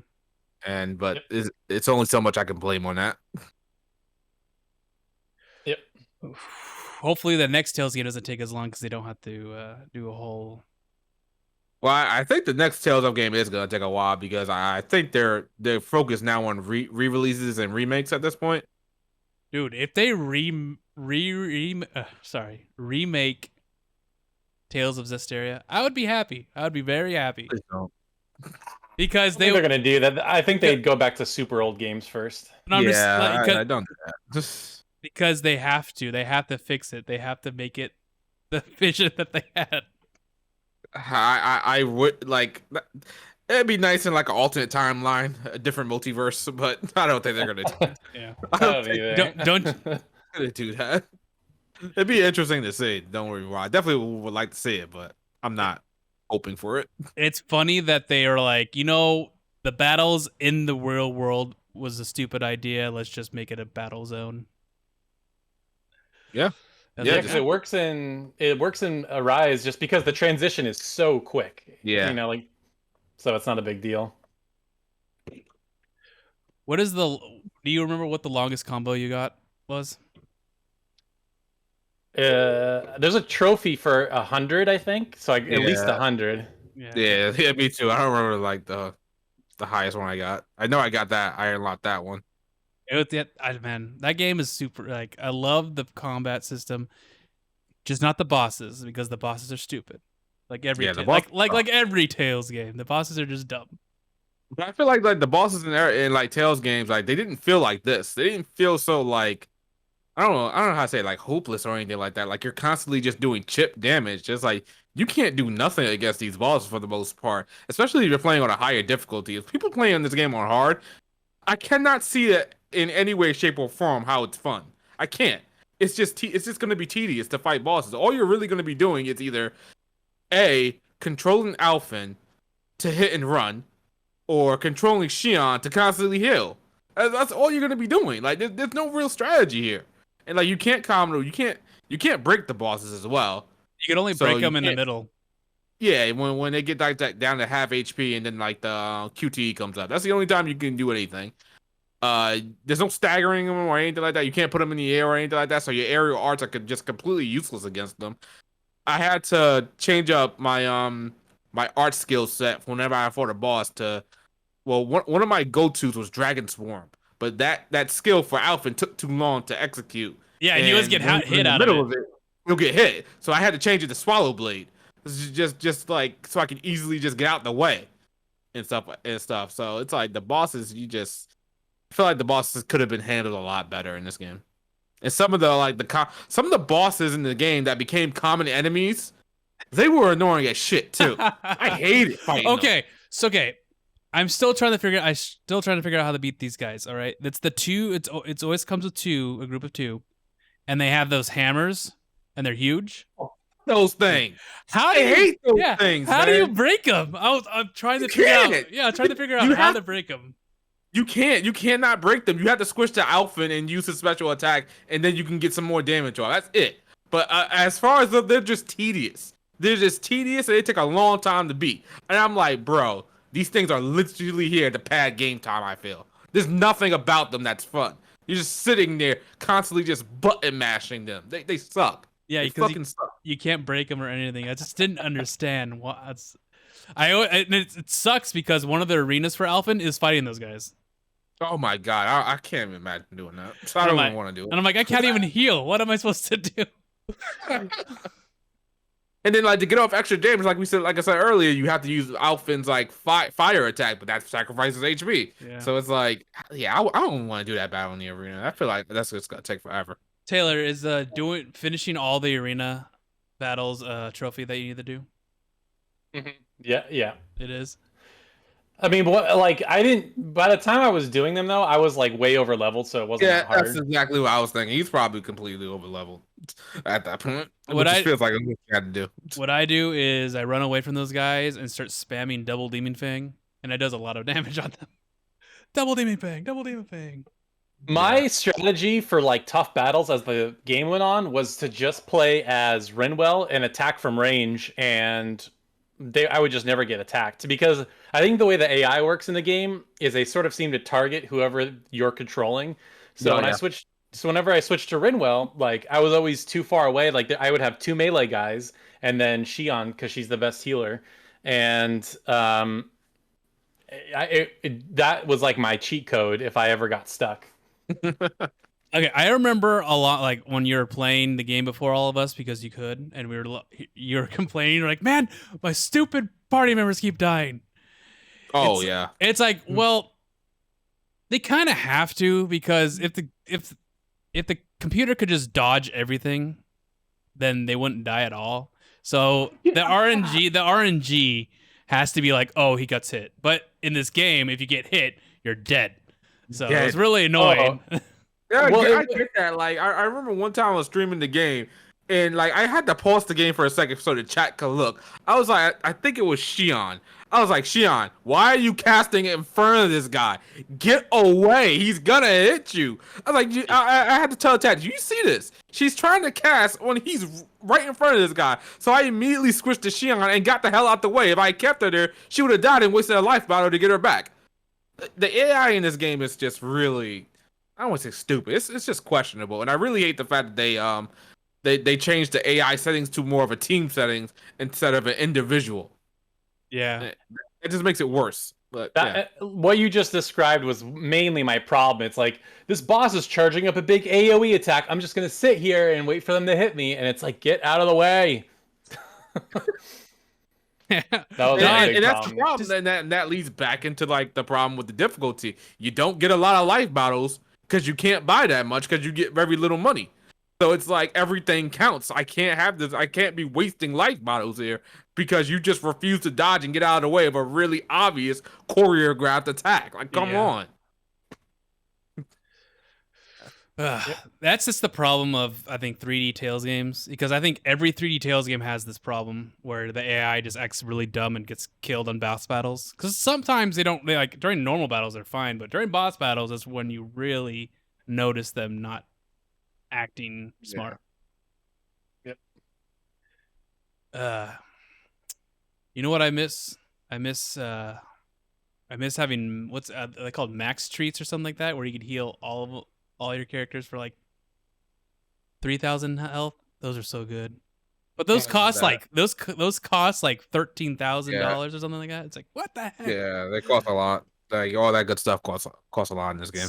But Yep. it's only so much I can blame on that. Yep. Hopefully, the next Tales game doesn't take as long because they don't have to do a whole. Well, I think the next Tales of game is gonna take a while because I think they're focused now on re-releases and remakes at this point. Dude, if they remake Tales of Zestiria, I would be happy. I would be very happy Please don't. because I think they're gonna do that. I think because- they'd go back to super old games first. no, I'm just, Yeah, like, I don't do that. Just because they have to. They have to fix it. They have to make it the vision that they had. I would like. It'd be nice in like an alternate timeline, a different multiverse, but I don't think they're gonna do that. Yeah. I don't That'd be think there. Don't they're gonna do that. It'd be interesting to see. Don't worry, I definitely would like to see it, but I'm not hoping for it. It's funny that they are like, the battles in the real world was a stupid idea. Let's just make it a battle zone. Yeah. That's Yeah, like, because it works in Arise just because the transition is so quick. Yeah. So it's not a big deal. do you remember what the longest combo you got was? There's a trophy for 100, I think. So at least Yeah. 100. Yeah, me too. I don't remember like the highest one I got. I know I got that. I unlocked that one. Man, that game is super. Like, I love the combat system, just not the bosses because the bosses are stupid. Like every Yeah, the like every Tales game, the bosses are just dumb. But I feel like the bosses in like Tales games, like they didn't feel like this. They didn't feel so like I don't know how to say it, like hopeless or anything like that. Like you're constantly just doing chip damage. Just like you can't do nothing against these bosses for the most part. Especially if you're playing on a higher difficulty. If people playing on this game on hard, I cannot see it in any way, shape, or form how it's fun. I can't. It's just gonna be tedious to fight bosses. All you're really gonna be doing is either controlling Alphen to hit and run, or controlling Xion to constantly heal. That's all you're gonna be doing. Like there's no real strategy here, and like you can't break the bosses as well. You can only So break you them in the can't- middle. Yeah, when they get like down to half HP and then like the QTE comes up, that's the only time you can do anything. There's no staggering them or anything like that. You can't put them in the air or anything like that. So your aerial arts are just completely useless against them. I had to change up my my art skill set whenever I fought a boss to. Well, one of my go-tos was Dragon Swarm, but that skill for Alphen took too long to execute. Yeah, and you always get when you're hit in the out middle of it. You'll get hit. So I had to change it to Swallow Blade, just like so I can easily just get out the way and stuff. So it's like the bosses, I feel like the bosses could have been handled a lot better in this game. And some of the bosses in the game that became common enemies, they were annoying as shit too. I hated fighting them. Okay. I'm still trying to figure out how to beat these guys. All right, it's the two. It's always comes with a group of two, and they have those hammers, and they're huge. Those things. How do I you, hate those things. How do man. you break them? I'm trying to You figure out. can't. Yeah, I'm trying to figure out You how have- to break them. You can't. You cannot break them. You have to switch to Alphen and use his special attack, and then you can get some more damage on. That's it. But as far as they're just tedious. They're just tedious, and they take a long time to beat. And I'm like, bro, these things are literally here to pad game time. I feel there's nothing about them that's fun. You're just sitting there constantly just button mashing them. They suck. Yeah, They because fucking suck. you can't break them or anything. I just didn't understand what. It sucks because one of the arenas for Alphen is fighting those guys. Oh my god, I can't even imagine doing that. So I don't even want to do it. And I'm like, I can't even heal. What am I supposed to do? And then, like, to get off extra damage, like I said earlier, you have to use Alphen's like fire attack, but that sacrifices HP. Yeah. So it's like, yeah, I don't want to do that battle in the arena. I feel like that's just gonna take forever. Taylor, is finishing all the arena battles a trophy that you need to do? Yeah. It is. I mean, I didn't. By the time I was doing them, though, I was like way over leveled, so it wasn't that hard. That's exactly what I was thinking. He's probably completely over leveled at that point. What Which feels like what you had to do. What I do is I run away from those guys and start spamming double demon fang, and it does a lot of damage on them. Double demon fang, double demon fang. My strategy for like tough battles as the game went on was to just play as Rinwell and attack from range, and I would just never get attacked because I think the way the AI works in the game is they sort of seem to target whoever you're controlling. So Yeah, when I yeah. switched, so whenever I switched to Rinwell, like I was always too far away. Like I would have two melee guys and then Shion because she's the best healer, and that was like my cheat code if I ever got stuck. Okay, I remember a lot like when you were playing the game before all of us because you could, and you were complaining, you're like, man, my stupid party members keep dying. Oh It's- yeah. It's like, well, they kind of have to because if the computer could just dodge everything, then they wouldn't die at all. So the RNG has to be like, oh, he gets hit. But in this game, if you get hit, you're dead. So Dead. it's really annoying. Yeah, Well, I get that. Like, I remember one time I was streaming the game, and like I had to pause the game for a second so the chat could look. I was like, I think it was Shion. I was like, Shion, why are you casting in front of this guy? Get away! He's gonna hit you. I was like, I had to tell chat, do you see this? She's trying to cast when he's right in front of this guy. So I immediately switched to Shion and got the hell out the way. If I kept her there, she would have died and wasted a life battle to get her back. The AI in this game is just really, I don't want to say stupid. It's just questionable, and I really hate the fact that they changed the AI settings to more of a team settings instead of an individual. Yeah. It just makes it worse. But yeah. What you just described was mainly my problem. It's like this boss is charging up a big AoE attack. I'm just gonna sit here and wait for them to hit me, and it's like, get out of the way. That was my big And that's the problem. problem. And that leads back into like the problem with the difficulty. You don't get a lot of life battles because you can't buy that much because you get very little money. So it's like everything counts. I can't have this. I can't be wasting life battles here because you just refuse to dodge and get out of the way of a really obvious choreographed attack. Like, come Yeah. on. That's just the problem of, I think, 3D Tales games, because I think every 3D Tales game has this problem where the AI just acts really dumb and gets killed on boss battles. Because sometimes they like during normal battles they're fine, but during boss battles is when you really notice them not acting smart. Yep. You know what I miss? I miss having what's they called max treats or something like that, where you could heal all your characters for like 3,000 health. Those are so good. But those cost like those cost like $13,000 or something like that. It's like, what the heck? Yeah, they cost a lot. Like all that good stuff costs a lot in this game.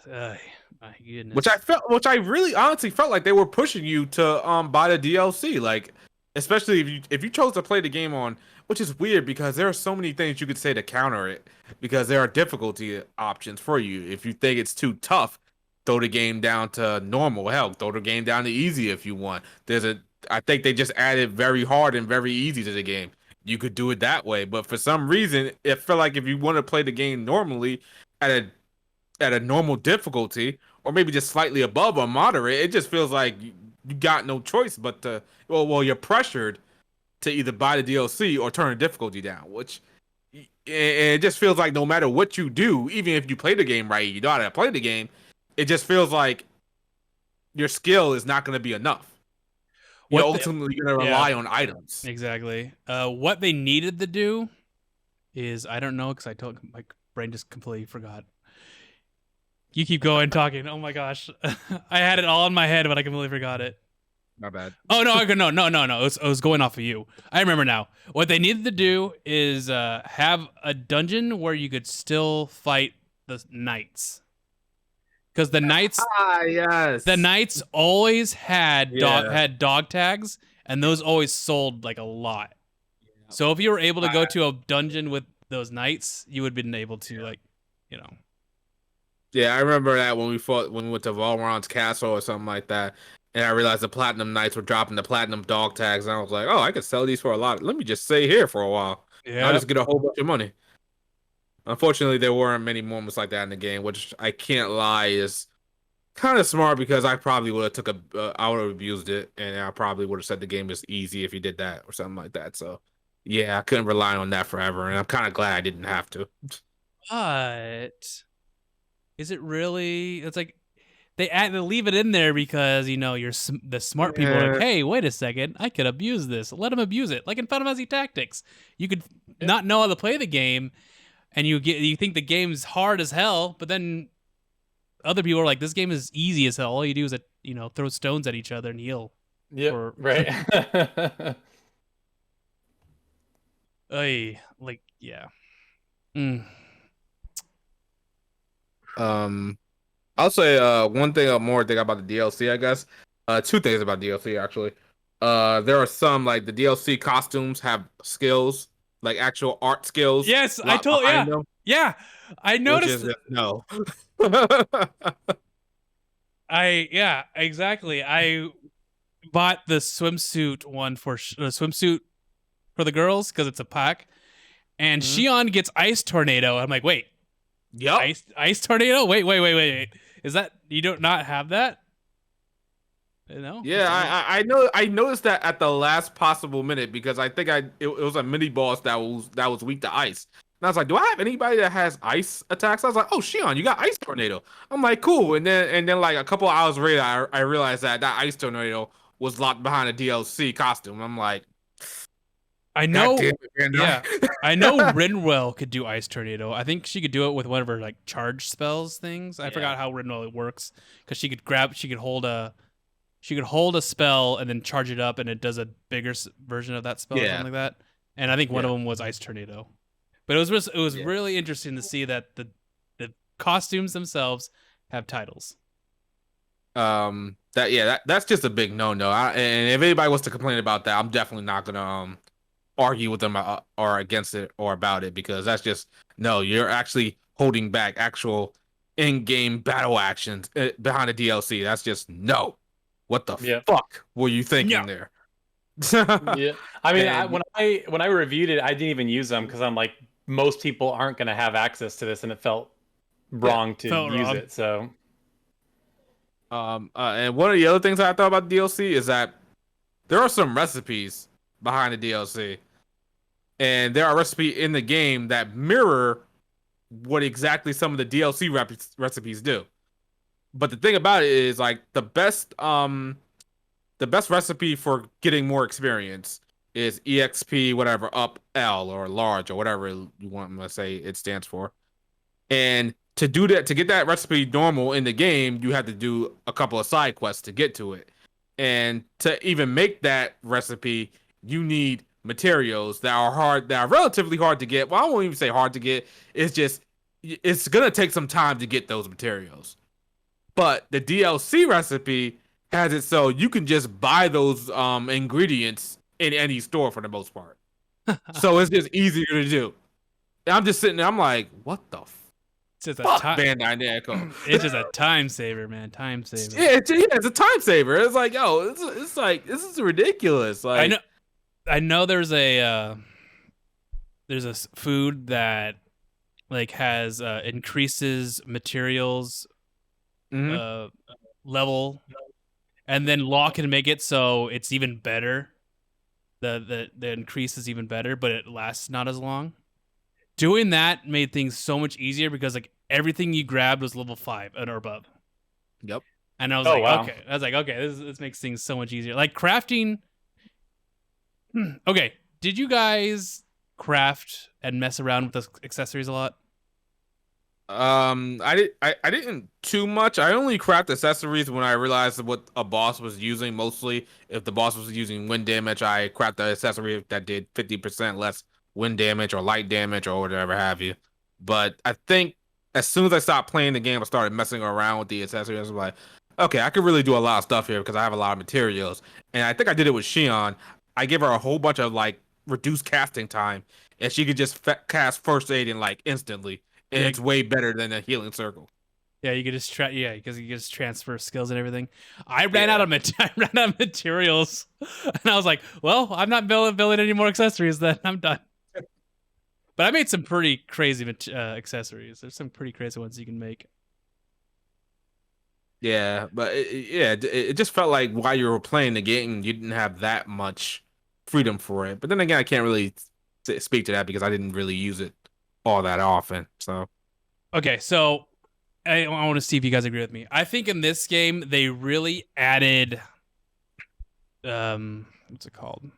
Yeah. My goodness. Which I really honestly felt like they were pushing you to buy the DLC. Like, especially if you chose to play the game on, which is weird because there are so many things you could say to counter it, because there are difficulty options for you. If you think it's too tough, throw the game down to normal. Hell, throw the game down to easy if you want. I think they just added very hard and very easy to the game. You could do it that way, but for some reason, it felt like if you want to play the game normally at a normal difficulty, or maybe just slightly above or moderate, it just feels like you got no choice but to, well, you're pressured to either buy the DLC or turn the difficulty down, which it just feels like no matter what you do, even if you play the game right, you know how to play the game, it just feels like your skill is not going to be enough. You're ultimately going to rely on items. Exactly. What they needed to do is, I don't know, because my brain just completely forgot. You keep going talking. Oh my gosh, I had it all in my head, but I completely forgot it. My bad. Oh no, no. It was going off of you. I remember now. What they needed to do is have a dungeon where you could still fight the knights. Because the knights, yes, the knights always had dog tags, and those always sold like a lot. Yeah. So if you were able to go to a dungeon with those knights, you would have been able to Yeah, I remember that when we went to Valron's castle or something like that, and I realized the platinum knights were dropping the platinum dog tags, and I was like, oh, I could sell these for a lot. Let me just stay here for a while. Yeah, I'll just get a whole bunch of money. Unfortunately, there weren't many moments like that in the game, which I can't lie is kind of smart, because I probably would have I would have abused it, and I probably would have said the game is easy if you did that or something like that. So yeah, I couldn't rely on that forever, and I'm kind of glad I didn't have to. But is it really? It's like they leave it in there because the smart people are like, Yeah. hey, wait a second, I could abuse this. Let them abuse it. Like in Final Fantasy Tactics, you could not know how to play the game, and you think the game's hard as hell, but then other people are like, this game is easy as hell. All you do is throw stones at each other and heal. Yep, right. Yeah. Mm. I'll say one thing more thing about the DLC, I guess. Two things about DLC actually. There are some like the DLC costumes have skills, like actual art skills. Yes, I locked told behind them, yeah. I which noticed. is just, no. Exactly. I bought the swimsuit one for swimsuit for the girls because it's a pack, and Shion gets ice tornado. I'm like, wait, Yep. ice tornado? Wait. Is that you don't not have that? No. Yeah, I know. I noticed that at the last possible minute because I think it was a mini boss that was weak to ice. And I was like, do I have anybody that has ice attacks? I was like, oh, Shion, you got ice tornado. I'm like, cool. And then like a couple hours later, I realized that ice tornado was locked behind a DLC costume. I'm like, I know. God damn it, man. Yeah, I know Rinwell could do ice tornado. I think she could do it with one of her like charge spells things. I forgot how Rinwell works because she could hold a spell and then charge it up, and it does a bigger version of that spell or something like that. And I think one of them was ice tornado. But it was really interesting to see that the costumes themselves have titles. That's just a big no. And if anybody wants to complain about that, I'm definitely not gonna argue with them or against it or about it because that's just no. You're actually holding back actual in-game battle actions behind a DLC. That's just no. What the fuck were you thinking there? Yeah, I mean, when I reviewed it, I didn't even use them because I'm like, most people aren't going to have access to this, and it felt wrong to use it. So, and one of the other things I thought about the DLC is that there are some recipes behind the DLC, and there are recipes in the game that mirror what exactly some of the DLC recipes do. But the thing about it is, like, the best recipe for getting more experience is EXP whatever up L or large or whatever you want to say it stands for. And to do that, to get that recipe normal in the game, you have to do a couple of side quests to get to it. And to even make that recipe, you need materials that are relatively hard to get. Well, I won't even say hard to get. It's gonna take some time to get those materials. But the DLC recipe has it so you can just buy those ingredients in any store for the most part. So it's just easier to do. And I'm just sitting there, I'm like, what the fuck, Bandai Namco? It's just a time saver, man. Time saver. Yeah, it's a time saver. It's like, yo, it's like, this is ridiculous. Like, I know there's a food that like has increases materials level, and then Law can make it so it's even better. The increase is even better, but it lasts not as long. Doing that made things so much easier because like everything you grabbed was level 5 or above. Yep. And I was okay, this makes things so much easier. Like crafting. Okay, did you guys craft and mess around with the accessories a lot? I didn't too much. I only craft accessories when I realized what a boss was using. Mostly, if the boss was using wind damage, I craft the accessory that did 50% less wind damage or light damage or whatever have you. But I think as soon as I stopped playing the game, I started messing around with the accessories. I was like, okay, I could really do a lot of stuff here because I have a lot of materials. And I think I did it with Shion. I gave her a whole bunch of like reduced casting time, and she could just cast first aid in like instantly. And it's way better than a healing circle. Yeah, you could just because you just transfer skills and everything. I ran out of materials, and I was like, "Well, I'm not building any more accessories. Then I'm done." But I made some pretty crazy accessories. There's some pretty crazy ones you can make. Yeah, but it just felt like while you were playing the game, you didn't have that much freedom for it. But then again, I can't really speak to that because I didn't really use it all that often. So okay, so I want to see if you guys agree with me. I think in this game they really added, what's it called?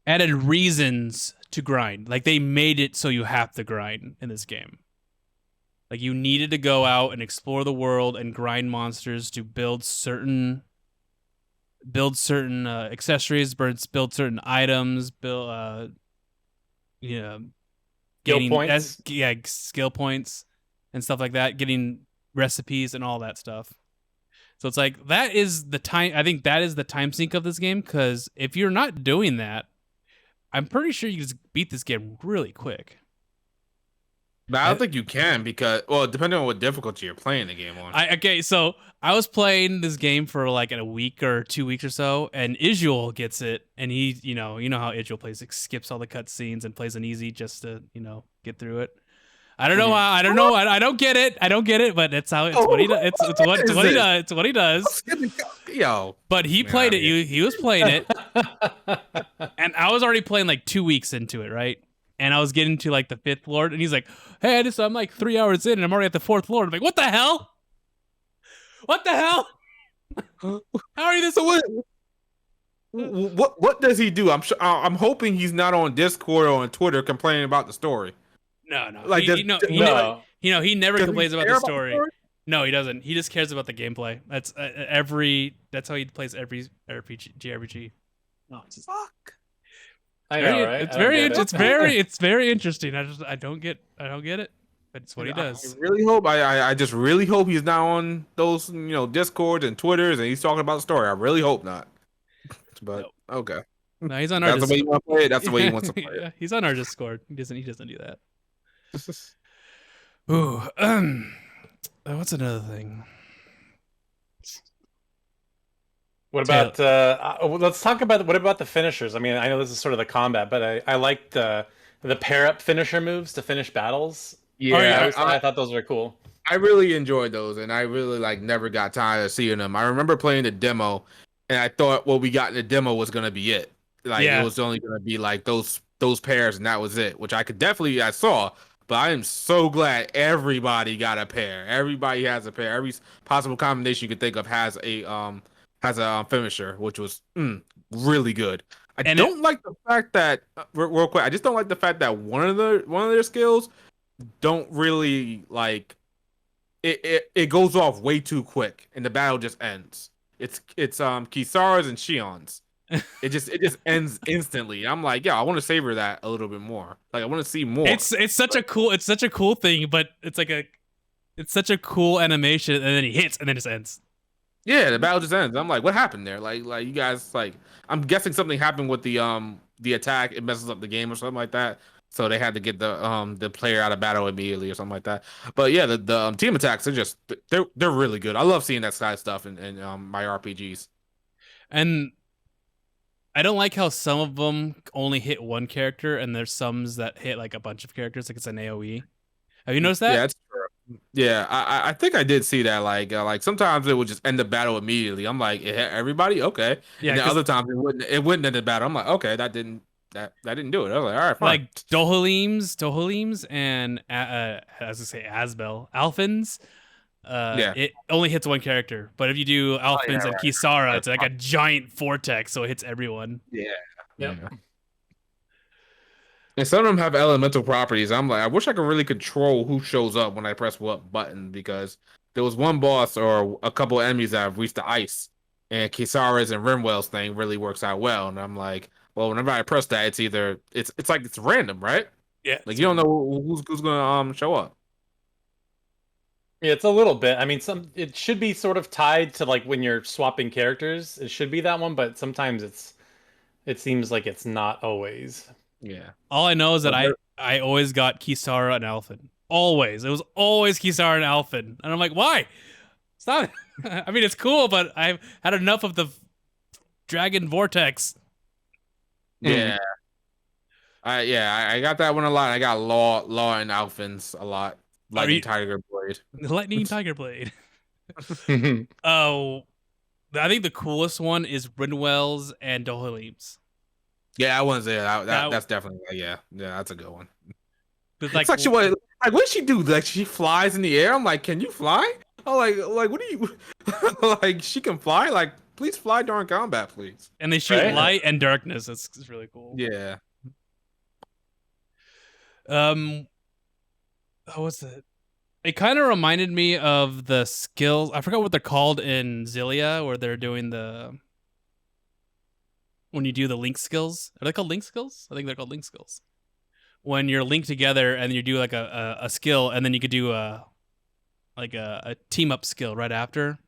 Added reasons to grind. Like they made it so you have to grind in this game. Like you needed to go out and explore the world and grind monsters to build certain accessories, build certain items, build Skill points. Skill points and stuff like that, getting recipes and all that stuff. So it's like that is the time. I think that is the time sink of this game, because if you're not doing that, I'm pretty sure you just beat this game really quick. But I don't think you can because, well, depending on what difficulty you're playing the game on. So I was playing this game for like a week or 2 weeks or so, and Isuel gets it, and he, you know how Isuel plays, it skips all the cutscenes and plays an easy just to, get through it. I don't know why. I don't know. I don't get it. But that's how. It's what he does. It's what he does. It's what he does. Yo. But he played it. He was playing it, and I was already playing like 2 weeks into it, right? And I was getting to like the 5th Lord, and he's like, "Hey, I'm like 3 hours in, and I'm already at the 4th Lord." I'm like, "What the hell? What the hell? How are you this?" So what does he do? I'm hoping he's not on Discord or on Twitter complaining about the story. No. Like, he never complains about the story. No, he doesn't. He just cares about the gameplay. That's that's how he plays every JRPG. Oh, fuck. I know, right? It's very interesting. I don't get it, but it's what he does. I really hope. I just really hope he's not on those Discords and Twitters and he's talking about the story. I really hope not. But okay. No, he's on our That's the way you want to play it. That's the way he wants to play it. Yeah, he's on our Discord. He doesn't do that. Ooh, what's another thing? What about let's talk about what about the finishers? I mean, I know this is sort of the combat, but I liked the pair up finisher moves to finish battles. Yeah, I thought those were cool. I really enjoyed those, and I really never got tired of seeing them. I remember playing the demo, and I thought what we got in the demo was gonna be it. It was only gonna be like those pairs, and that was it. Which I saw. But I am so glad everybody got a pair. Everybody has a pair. Every possible combination you could think of has a finisher, which was really good. I don't like the fact that real quick. I just don't like the fact that one of their skills don't really it goes off way too quick and the battle just ends. It's Kisara's and Shion's. It just ends instantly. I'm like, yeah, I want to savor that a little bit more. Like I want to see more. It's such a cool thing, but it's such a cool animation, and then he hits, and then it just ends. Yeah, the battle just ends. I'm like, what happened there? Like you guys I'm guessing something happened with the attack. It messes up the game or something like that. So they had to get the player out of battle immediately or something like that. But yeah, the team attacks they're really good. I love seeing that side stuff in my RPGs. And I don't like how some of them only hit one character, and there's some that hit like a bunch of characters, like it's an AoE. Have you noticed that? Yeah, that's true. Yeah, I think I did see that. Like sometimes it would just end the battle immediately. I'm like, it hit everybody, okay. Yeah. And then other times it wouldn't end the battle. I'm like, okay, that didn't do it. I was like, all right, fine. Like Dohalims, and as I say, Asbel, Alphins. It only hits one character, but if you do Alphins and Kisara, it's like a giant vortex, so it hits everyone. Yeah. And some of them have elemental properties. I'm like, I wish I could really control who shows up when I press what button, because there was one boss or a couple enemies that have reached the ice, and Kisara's and Rimwell's thing really works out well. And I'm like, well, whenever I press that, it's either it's like it's random, right? Yeah. Like you don't know who's gonna show up. Yeah, it's a little bit. I mean, it should be sort of tied to like when you're swapping characters. It should be that one, but sometimes it seems like it's not always. Yeah. All I know is that I always got Kisara and Alphin. Always. It was always Kisara and Alphin. And I'm like, why? Stop it. I mean, it's cool, but I've had enough of the Dragon Vortex. Yeah. I got that one a lot. I got Law and Alphins a lot. Lightning Tiger Blade. Lightning Tiger Blade. Oh, I think the coolest one is Rinwell's and Dohalim's. Yeah, that one's there. That's definitely yeah. That's a good one. It's like, actually Like, what she do? Like, she flies in the air. I'm like, can you fly? Oh, like, what do you? Like, she can fly. Like, please fly during combat, please. And they shoot Right? light and darkness. It's really cool. Yeah. What was it? It kind of reminded me of the skills. I forgot what they're called in Xillia, where they're doing when you do the link skills. Are they called link skills? I think they're called link skills. When you're linked together and you do like a skill, and then you could do a team up skill right after.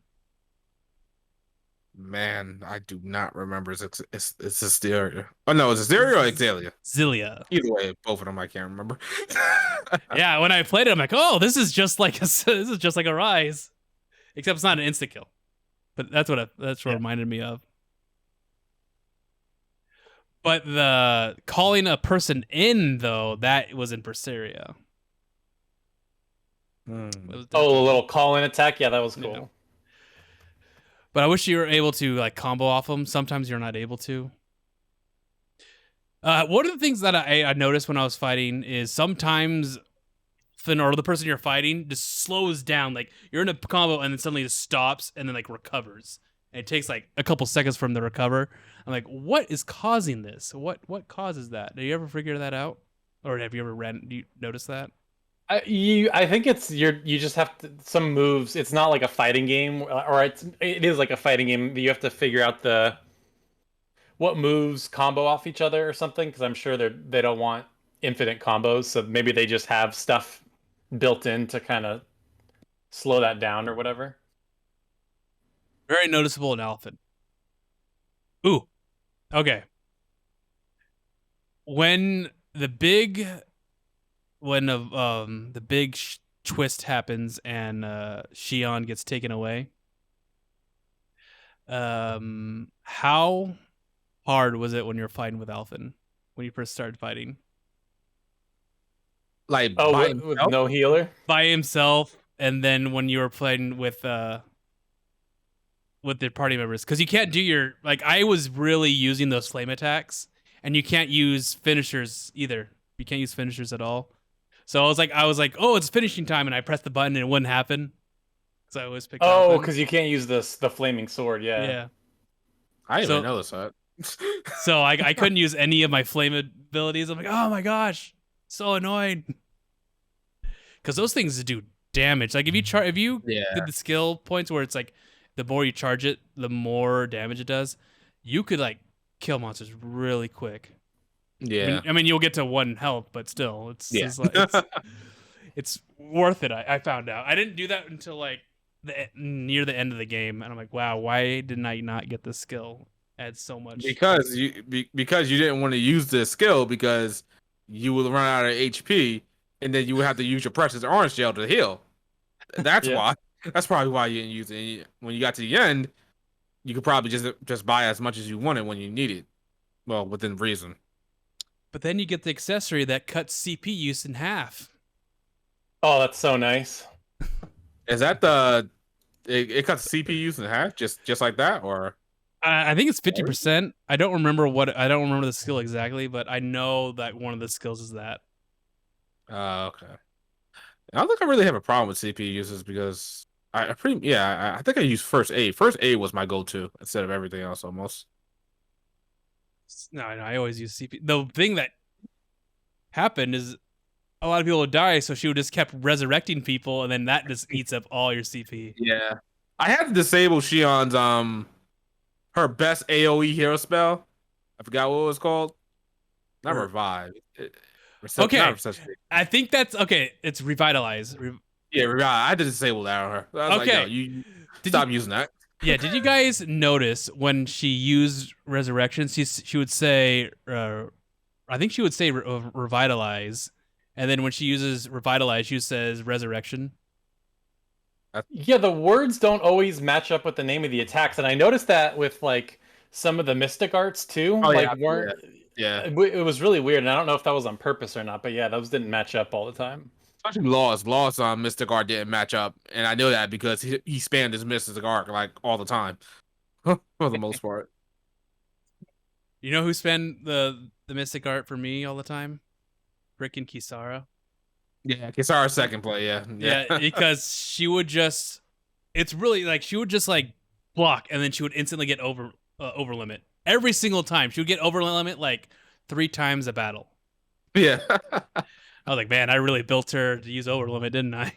Man, I do not remember. It's Hysteria. Oh no, it's Hysteria or Exalia. Xillia. Either way, both of them I can't remember. Yeah, when I played it, I'm like, oh, this is just like a Rise, except it's not an insta kill. But that's what it reminded me of. But the calling a person in, though, that was in Berseria. Oh, a little call-in attack. Yeah, that was cool. Yeah. But I wish you were able to like combo off them. Sometimes you're not able to. One of the things that I noticed when I was fighting is sometimes the person you're fighting just slows down. Like you're in a combo and then suddenly just stops and then like recovers. And it takes like a couple seconds for them to recover. I'm like, what is causing this? What causes that? Do you ever figure that out? Or have you ever noticed that? I think it's you just have to, some moves. It's not like a fighting game, or it is like a fighting game. You have to figure out what moves combo off each other or something. Because I'm sure they don't want infinite combos, so maybe they just have stuff built in to kind of slow that down or whatever. Very noticeable in Alphen. Ooh, okay. When the big twist happens and Xion gets taken away, how hard was it when you were fighting with Alphen when you first started fighting? Like with no healer by himself, and then when you were playing with the party members, because you can't do your like. I was really using those flame attacks, and you can't use finishers either. You can't use finishers at all. So I was like, oh, it's finishing time, and I pressed the button and it wouldn't happen. So I always picked. Oh, because you can't use the flaming sword. Yeah. Yeah. I didn't even notice that. So I couldn't use any of my flame abilities. I'm like, oh my gosh, so annoying. Because those things do damage. Like if you did the skill points where it's like the more you charge it, the more damage it does, you could like kill monsters really quick. Yeah. I mean you'll get to 1 health, but still, it's worth it. I found out. I didn't do that until like near the end of the game, and I'm like, wow, why didn't I not get this skill? Adds so much. Because you didn't want to use this skill because you would run out of HP, and then you would have to use your precious orange gel to heal. That's why. That's probably why you didn't use it. When you got to the end, you could probably just buy as much as you wanted when you needed. Well, within reason. But then you get the accessory that cuts CP use in half. Oh, that's so nice. Is that it cuts CP use in half just like that, or? I think it's 50%. I don't remember the skill exactly, but I know that one of the skills is that. Okay. I don't think I really have a problem with CPU uses because I think I use first aid. First aid was my go-to instead of everything else almost. No, I always use CP. The thing that happened is a lot of people would die, so she would just kept resurrecting people, and then that just eats up all your CP. Yeah, I had to disable Xion's her best AOE hero spell. I forgot what it was called. Not revive. Okay, I think that's okay. It's revitalize. Yeah, I had to disable that on her. I was like, you stop using that. Yeah, did you guys notice when she used resurrection? She would say, I think she would say revitalize, and then when she uses revitalize, she says resurrection. Yeah, the words don't always match up with the name of the attacks, and I noticed that with like some of the mystic arts too. Oh, yeah. It was really weird, and I don't know if that was on purpose or not, but yeah, those didn't match up all the time. Especially Lost on Mystic Art didn't match up, and I know that because he spammed his Mystic Art like all the time, for the most part. You know who spammed the Mystic Art for me all the time? Frickin' Kisara. Yeah, Kisara's second play. Yeah, Yeah, because she would just. It's really like she would just like block, and then she would instantly get over limit every single time. She would get over limit like 3 times a battle. yeah. I was like, man, I really built her to use over limit, didn't I?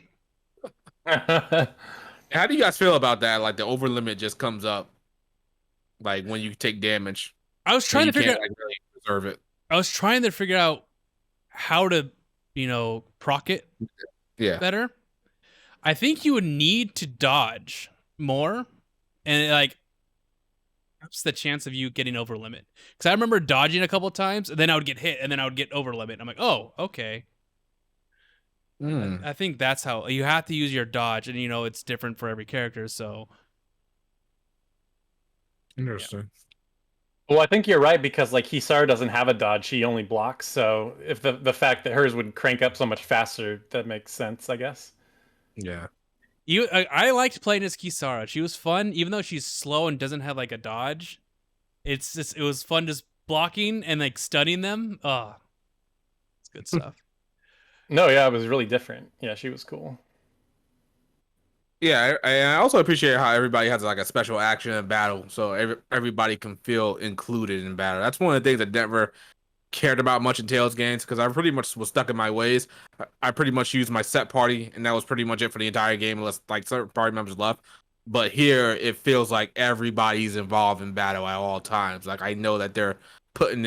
How do you guys feel about that? Like the over limit just comes up, like when you take damage, I was and trying you to figure. can't like really preserve it. I was trying to figure out how to, proc it Yeah. better. I think you would need to dodge more, and like ups the chance of you getting over limit. Because I remember dodging a couple of times, and then I would get hit, and then I would get over limit. I'm like, oh, okay. I think that's how you have to use your dodge, and it's different for every character. So Interesting. Well, I think you're right because like Hisar doesn't have a dodge; she only blocks. So if the fact that hers would crank up so much faster, that makes sense, I guess. Yeah. I liked playing as Kisara. She was fun, even though she's slow and doesn't have like a dodge. It was fun just blocking and like stunning them. Oh, it's good stuff. No, yeah, it was really different. Yeah, she was cool. Yeah, I also appreciate how everybody has like a special action in battle, so everybody can feel included in battle. That's one of the things that never cared about much in Tales games because I pretty much was stuck in my ways. I pretty much used my set party, and that was pretty much it for the entire game, unless like certain party members left. But here, it feels like everybody's involved in battle at all times. Like I know that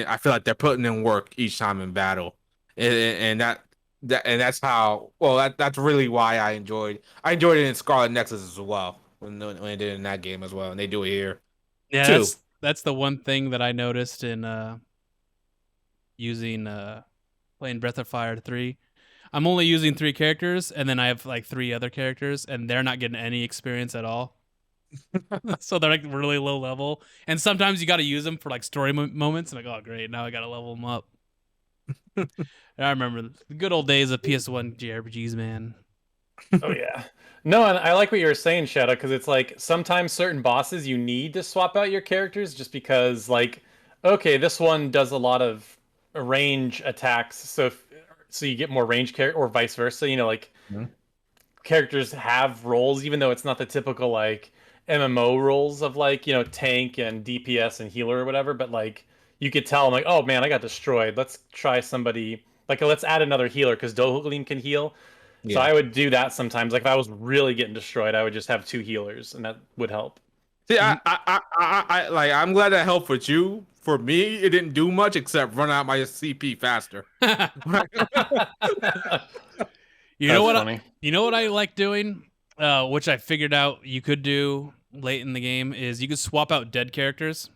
I feel like they're putting in work each time in battle, and that's how. Well, that's really why I enjoyed it in Scarlet Nexus as well when they did it in that game as well, and they do it here. Yeah, too. that's the one thing that I noticed in using playing Breath of Fire 3. I'm only using 3 characters, and then I have like 3 other characters, and they're not getting any experience at all. So they're like really low level, and sometimes you got to use them for like story moments. I'm like, oh great, now I got to level them up. I remember the good old days of PS1 JRPGs, man. Oh yeah. No, and I like what you were saying, Shadow, because it's like sometimes certain bosses you need to swap out your characters just because, like, okay, this one does a lot of range attacks, so you get more range character, or vice versa. Like characters have roles, even though it's not the typical like MMO roles of like tank and DPS and healer or whatever. But like you could tell, I'm like, oh man, I got destroyed. Let's try somebody. Like, let's add another healer because Dohulin can heal. So I would do that sometimes. Like if I was really getting destroyed, I would just have 2 healers, and that would help. See, I'm glad that helped with you. For me, it didn't do much except run out my CP faster. You know what? Funny. You know what I like doing, which I figured out you could do late in the game, is you could swap out dead characters.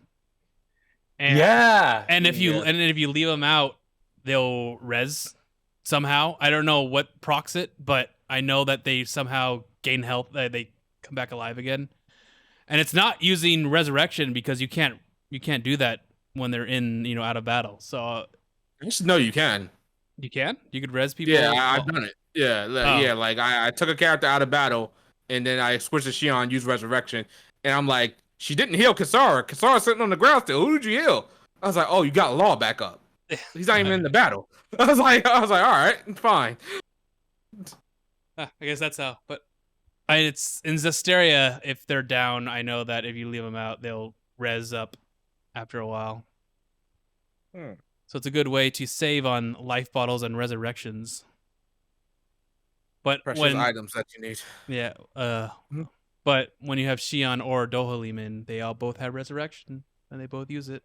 And, Yeah. And if you leave them out, they'll res somehow. I don't know what procs it, but I know that they somehow gain health. They come back alive again. And it's not using resurrection because you can't do that when they're in out of battle. So No, you can. you can. You could res people. Yeah, I've done it. Yeah, yeah. Like I took a character out of battle, and then I switched to Shion, used resurrection, and I'm like, she didn't heal Kisara. Kisara's sitting on the ground still. Who did you heal? I was like, oh, you got Law back up. He's not even in the battle. I was like, all right, fine. I guess that's how. But it's in Zestiria. If they're down, I know that if you leave them out, they'll res up after a while. So it's a good way to save on life bottles and resurrections. But Precious items that you need. Yeah. But when you have Shion or Dohalimin, they all both have resurrection, and they both use it.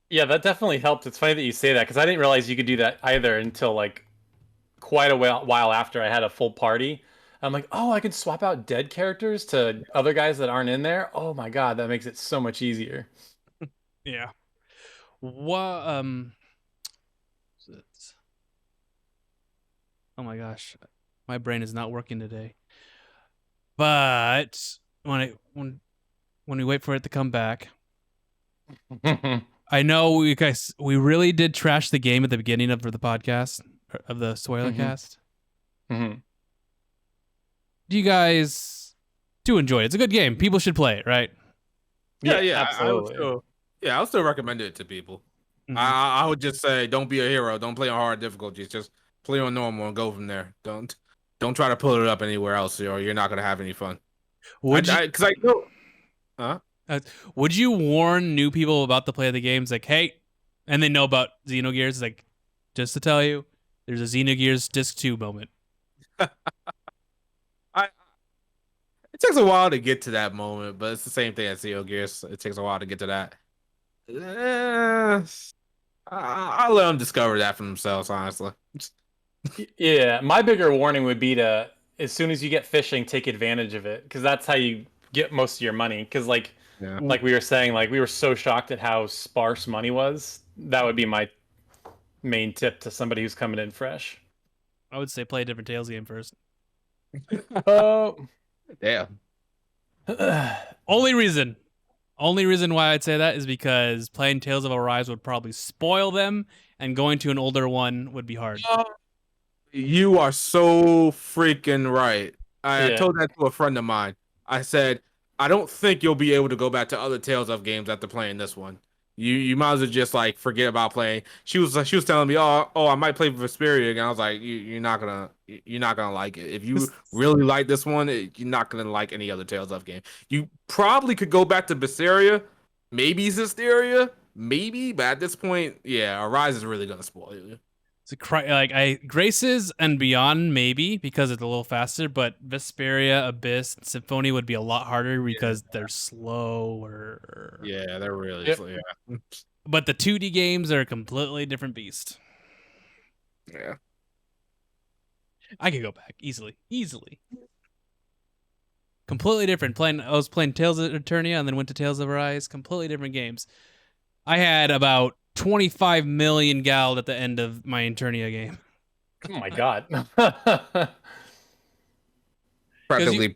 Yeah, that definitely helped. It's funny that you say that because I didn't realize you could do that either until like quite a while after I had a full party. I'm like, oh, I can swap out dead characters to other guys that aren't in there. Oh my god, that makes it so much easier. Yeah. What? Oh my gosh, my brain is not working today. But when we wait for it to come back. I know we really did trash the game at the beginning of the podcast, of the SpoilerCast. Mm-hmm. Do you guys do enjoy it? It's a good game. People should play it, right? Yeah, absolutely. I'll still recommend it to people. Mhm. I would just say, don't be a hero. Don't play on hard difficulties. Just play on normal and go from there. Don't try to pull it up anywhere else, or you're not gonna have any fun. Would you Because I know. Huh? would you warn new people about the play of the games like, hey, and they know about Xenogears, like, just to tell you, there's a Xenogears Disc 2 moment. I It takes a while to get to that moment, but it's the same thing as Gears. It takes a while to get to that. I'll let them discover that for themselves, honestly. Yeah, my bigger warning would be to, as soon as you get fishing, take advantage of it, because that's how you get most of your money. Because Yeah. like we were saying, like we were so shocked at how sparse money was. That would be my main tip to somebody who's coming in fresh. I would say play a different Tales game first. Oh, Damn. Only reason why I'd say that is because playing Tales of Arise would probably spoil them, and going to an older one would be hard. You are so freaking right. I Yeah. told that to a friend of mine. I said, I don't think you'll be able to go back to other Tales of games after playing this one. You might as well just like forget about playing. She was telling me, oh, I might play Vesperia again. I was like, you're not gonna like it. If you really like this one, you're not gonna like any other Tales of game. You probably could go back to Vesperia, maybe Zestiria, maybe, but at this point, yeah, Arise is really gonna spoil you. Graces and Beyond maybe because it's a little faster, but Vesperia, Abyss, Symphony would be a lot harder because they're slower. Yeah, they're really Yep. slow, yeah. But the 2D games are a completely different beast. Yeah. I could go back easily. Completely different. I was playing Tales of Eternia and then went to Tales of Arise. Completely different games. I had about 25 million gold at the end of my Eternia game. oh my god. Practically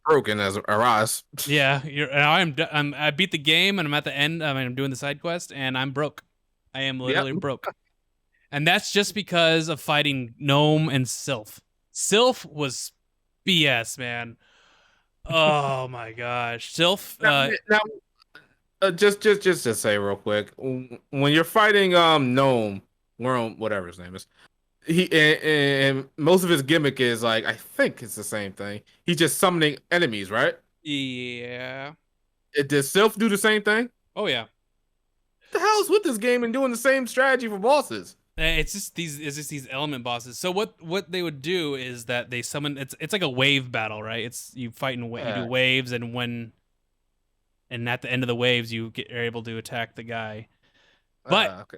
broken as Arise. Yeah, I beat the game and I'm at the end. I'm doing the side quest and I'm broke. I am literally broke, and that's just because of fighting Gnome and Sylph. Sylph was BS, man. Oh my gosh, Sylph. Just to say real quick, when you're fighting Gnome, Worm, whatever his name is, he and most of his gimmick is like, I think it's the same thing. He's just summoning enemies, right? Yeah. Does Sylph do the same thing? Oh yeah. What the hell's with this game and doing the same strategy for bosses? It's just these element bosses. So what they would do is that they summon. It's like a wave battle, right? It's you fight you do waves, and at the end of the waves you are able to attack the guy. But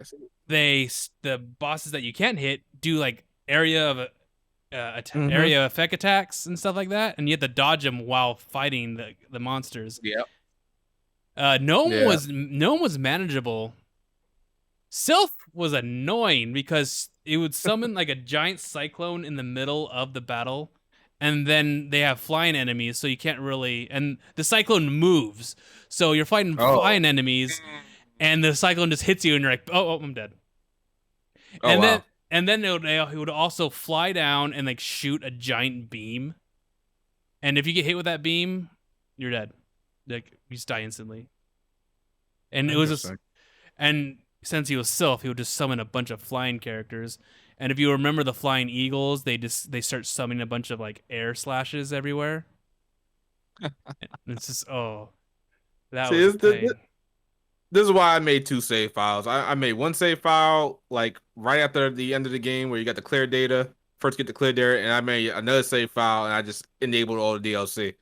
the bosses that you can't hit do like area effect attacks and stuff like that, and you have to dodge them while fighting the monsters. Yeah. Gnome was manageable. Sylph was annoying because it would summon like a giant cyclone in the middle of the battle, and then they have flying enemies, so you can't really. And the cyclone moves, so you're fighting flying enemies, and the cyclone just hits you, and you're like, "Oh, I'm dead." And then it would also fly down and like shoot a giant beam, and if you get hit with that beam, you're dead. Like you just die instantly. And it was and since he was Sylph, he would just summon a bunch of flying characters. And if you remember the flying eagles, they start summoning a bunch of like air slashes everywhere. And it's just that was this is why I made 2 save files. I made one save file like right after the end of the game where you got the clear data. First get the clear data, and I made another save file and I just enabled all the DLC.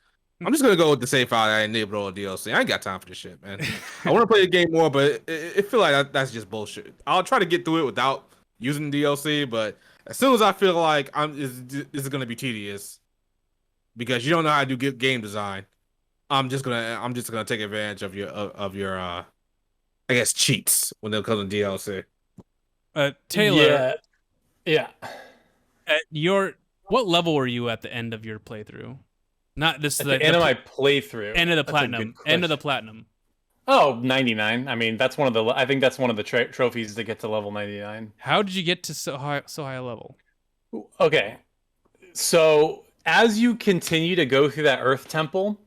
I'm just gonna go with the save file that I enabled all the DLC. I ain't got time for this shit, man. I want to play the game more, but it feel like that's just bullshit. I'll try to get through it without using DLC, but as soon as I feel like this is gonna be tedious because you don't know how to do good game design, I'm just gonna take advantage of your I guess cheats when it comes to DLC. Taylor, Yeah. what level were you at the end of your playthrough? Not this At the end of my playthrough. End of the That's a platinum. good End of the question. platinum. Oh, 99. I mean, that's one of the. I think that's one of the trophies to get to level 99. How did you get to so high a level? Okay, so as you continue to go through that Earth Temple,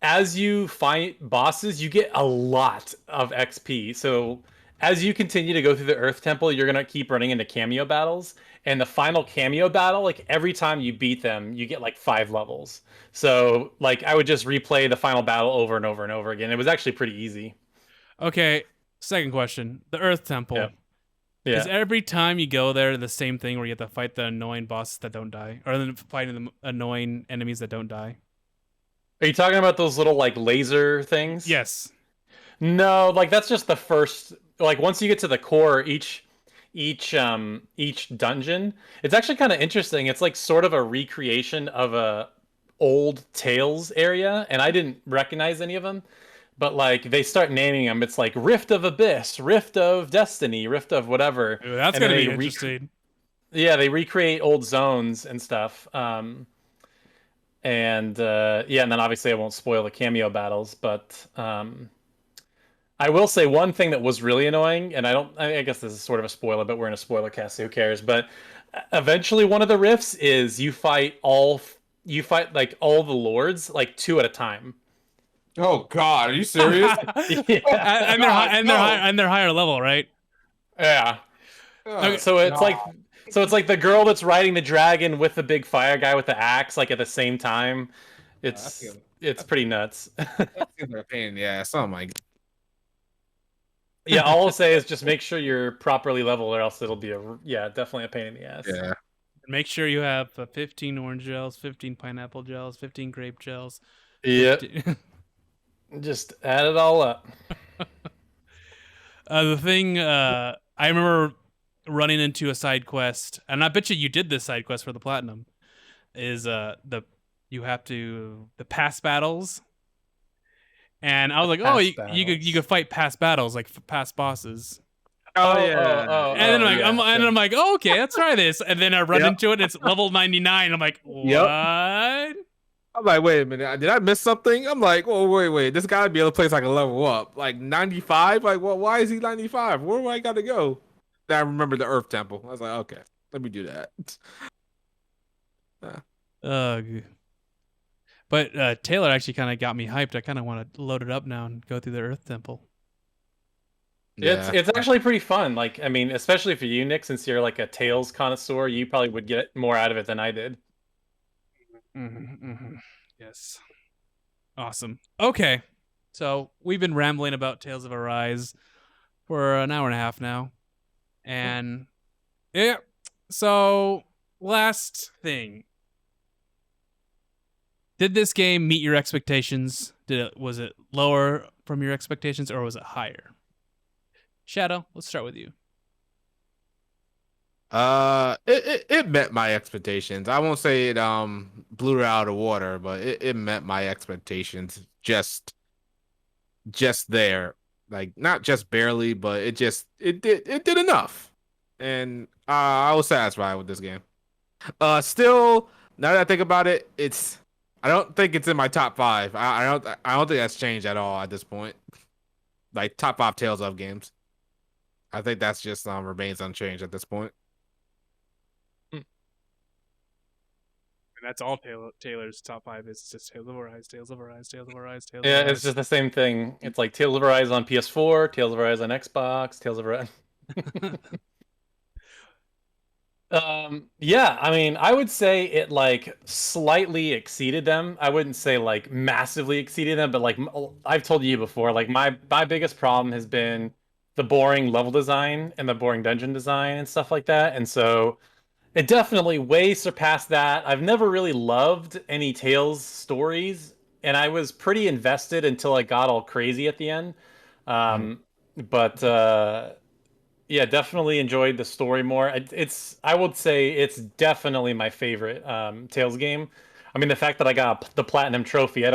as you fight bosses, you get a lot of XP. So as you continue to go through the Earth Temple, you're gonna keep running into cameo battles, and the final cameo battle, like every time you beat them, you get like 5 levels. So like I would just replay the final battle over and over and over again. It was actually pretty easy. Okay, second question. The Earth Temple. Yeah. Is every time you go there the same thing where you have to fight the annoying bosses that don't die? Or then fighting the annoying enemies that don't die? Are you talking about those little like laser things? Yes. No, like that's just the first. Like once you get to the core, each dungeon, it's actually kind of interesting. It's like sort of a recreation of a old Tales area, and I didn't recognize any of them. But like they start naming them. It's like Rift of Abyss, Rift of Destiny, Rift of whatever. Ooh, that's And gonna then be they interesting. yeah, they recreate old zones and stuff. And yeah, and then obviously I won't spoil the cameo battles, but I will say one thing that was really annoying, and I guess this is sort of a spoiler, but we're in a spoiler cast, so who cares? But eventually, one of the rifts is you fight like all the lords like 2 at a time. Oh God, are you serious? Yeah, and they're higher level, right? yeah. Oh, So it's God. like the girl that's riding the dragon with the big fire guy with the axe, like at the same time. It's pretty nuts. That's a pain in the ass. Oh my God. Yeah, all I'll say is just make sure you're properly leveled, or else it'll be definitely a pain in the ass. Yeah. Make sure you have 15 orange gels, 15 pineapple gels, 15 grape gels. Yep. 15... Just add it all up. The thing I remember running into a side quest, and I bet you did this side quest for the platinum, is the past battles. And I was like, oh, you could fight past battles, like past bosses. Oh yeah. And then I'm like, oh, okay, let's try this. And then I run into it, and it's level 99. I'm like, what? I'm like, wait a minute, did I miss something? I'm like, oh wait, this gotta be a place I can level up. Like 95? Like, well, why is he 95? Where do I gotta go? Then I remember the Earth Temple. I was like, okay, let me do that. Ugh. But Taylor actually kind of got me hyped. I kind of want to load it up now and go through the Earth Temple. Yeah. It's actually pretty fun. Like, I mean, especially for you, Nick, since you're like a Tales connoisseur, you probably would get more out of it than I did. Yes. Awesome. Okay. So we've been rambling about Tales of Arise for an hour and a half now. And yeah. So last thing. Did this game meet your expectations? Was it lower from your expectations, or was it higher? Shadow, let's start with you. It met my expectations. I won't say it blew it out of the water, but it met my expectations just there. Like not just barely, but it did enough. And I was satisfied with this game. Still, now that I think about it, I don't think it's in my top 5. I don't think that's changed at all at this point. Like top 5 Tales of games. I think that's just remains unchanged at this point. And that's all Taylor's top 5 is just Tales of Arise, Tales of Arise, Tales of Arise, Tales of Arise. Yeah, it's just the same thing. It's like Tales of Arise on PS4, Tales of Arise on Xbox, Tales of Arise. Yeah, I mean, I would say it like slightly exceeded them. I wouldn't say like massively exceeded them, but like I've told you before, like my biggest problem has been the boring level design and the boring dungeon design and stuff like that. And so it definitely way surpassed that. I've never really loved any Tales stories, and I was pretty invested until I got all crazy at the end. But yeah, definitely enjoyed the story more. I would say it's definitely my favorite Tales game. I mean, the fact that I got the platinum trophy,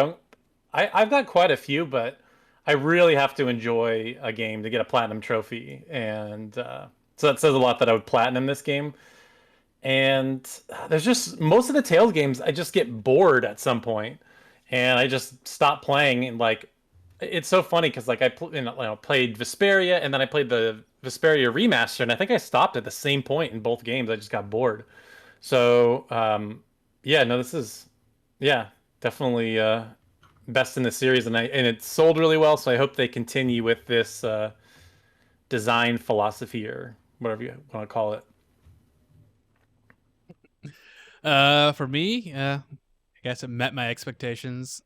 I've got quite a few, but I really have to enjoy a game to get a platinum trophy, and so that says a lot that I would platinum this game. And there's just most of the Tales games, I just get bored at some point, and I just stop playing. And like, it's so funny because like played Vesperia, and then I played the Vesperia remaster, and I think I stopped at the same point in both games. I just got bored. So yeah, no, this is definitely best in the series, and it sold really well. So I hope they continue with this design philosophy or whatever you want to call it? For me, I guess it met my expectations.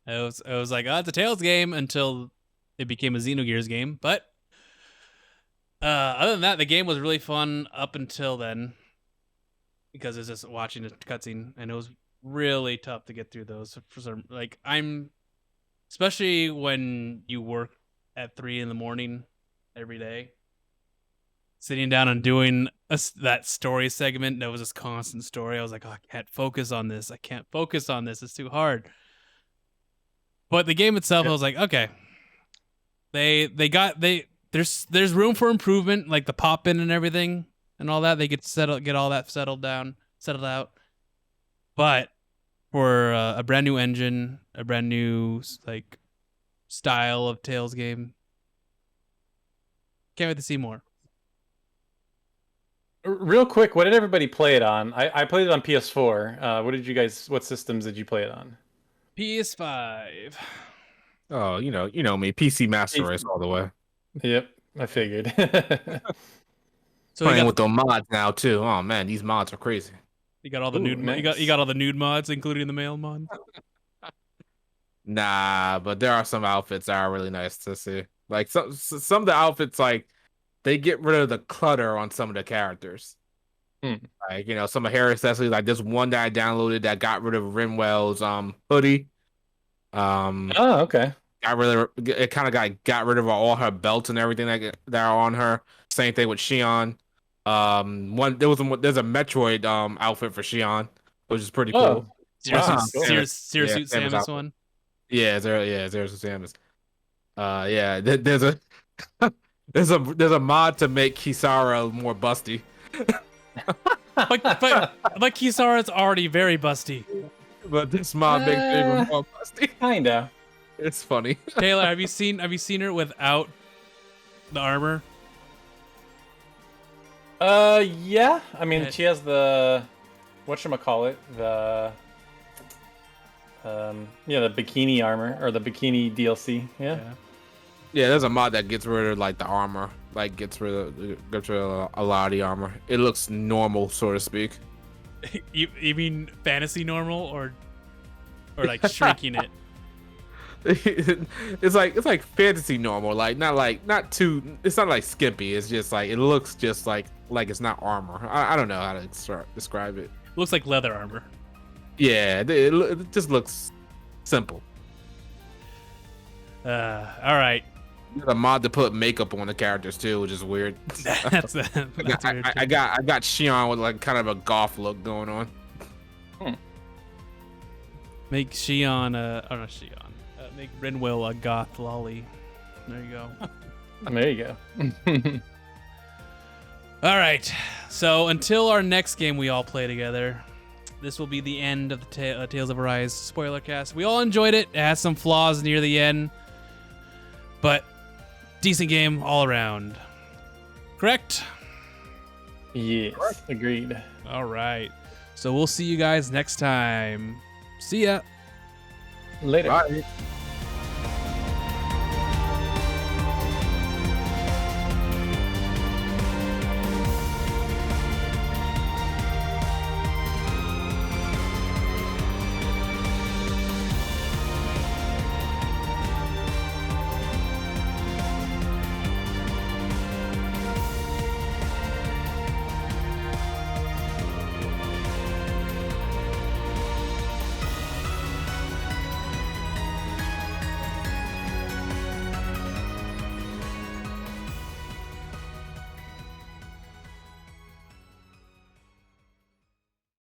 I was like, oh, it's a Tales game until it became a Xenogears game. But other than that, the game was really fun up until then, because it's just watching a cutscene, and it was really tough to get through those. For some, like, especially when you work at 3 a.m. every day, sitting down and doing that story segment that was this constant story. I was like, oh, I can't focus on this. I can't focus on this. It's too hard. But the game itself, I was like, okay, there's room for improvement, like the pop in and everything and all that. They get all that settled out. But for a brand new engine, a brand new like style of Tales game, can't wait to see more. Real quick, what did everybody play it on? I played it on PS4. What systems did you play it on? PS5. Oh, you know me, PC Master Race all the way. Yep, I figured. So Playing with the mods now too. Oh man, these mods are crazy. you got all the nude. Nice. You got all the nude mods, including the male mod. Nah, but there are some outfits that are really nice to see. Like some of the outfits, like they get rid of the clutter on some of the characters. Like, you know, some of hair accessories, like this one that I downloaded that got rid of Rinwell's hoodie. Oh, okay. It kind of got rid of all her belts and everything that are on her. Same thing with Shion. There's a Metroid outfit for Shion, which is pretty cool. Zero Cool. Suit Samus one. Yeah, Zero Suit Samus. Yeah, there's a there's a mod to make Kisara more busty. but Kisara's already very busty. But this mod makes her even more busty. Kinda. It's funny. Taylor, have you seen her without the armor? Yeah. I mean, she has the whatchamacallit, the bikini armor or the bikini DLC. Yeah. Yeah, there's a mod that gets rid of like the armor, like gets rid of a lot of the armor. It looks normal, so to speak. You mean fantasy normal or like shrinking it? It's like fantasy normal, not too. It's not like skimpy. It's just like it looks just like it's not armor. I don't know how to describe it. Looks like leather armor. Yeah, it just looks simple. All right. There's a mod to put makeup on the characters too, which is weird. That's weird I got Shion with like kind of a goth look going on. Make Shion not Shion. Make Rinwell a goth lolly. There you go. There you go. All right. So until our next game we all play together, this will be the end of the Tales of Arise spoiler cast. We all enjoyed it. It has some flaws near the end, but decent game all around. Correct? Yes, agreed. All right. So we'll see you guys next time. See ya. Later. Bye.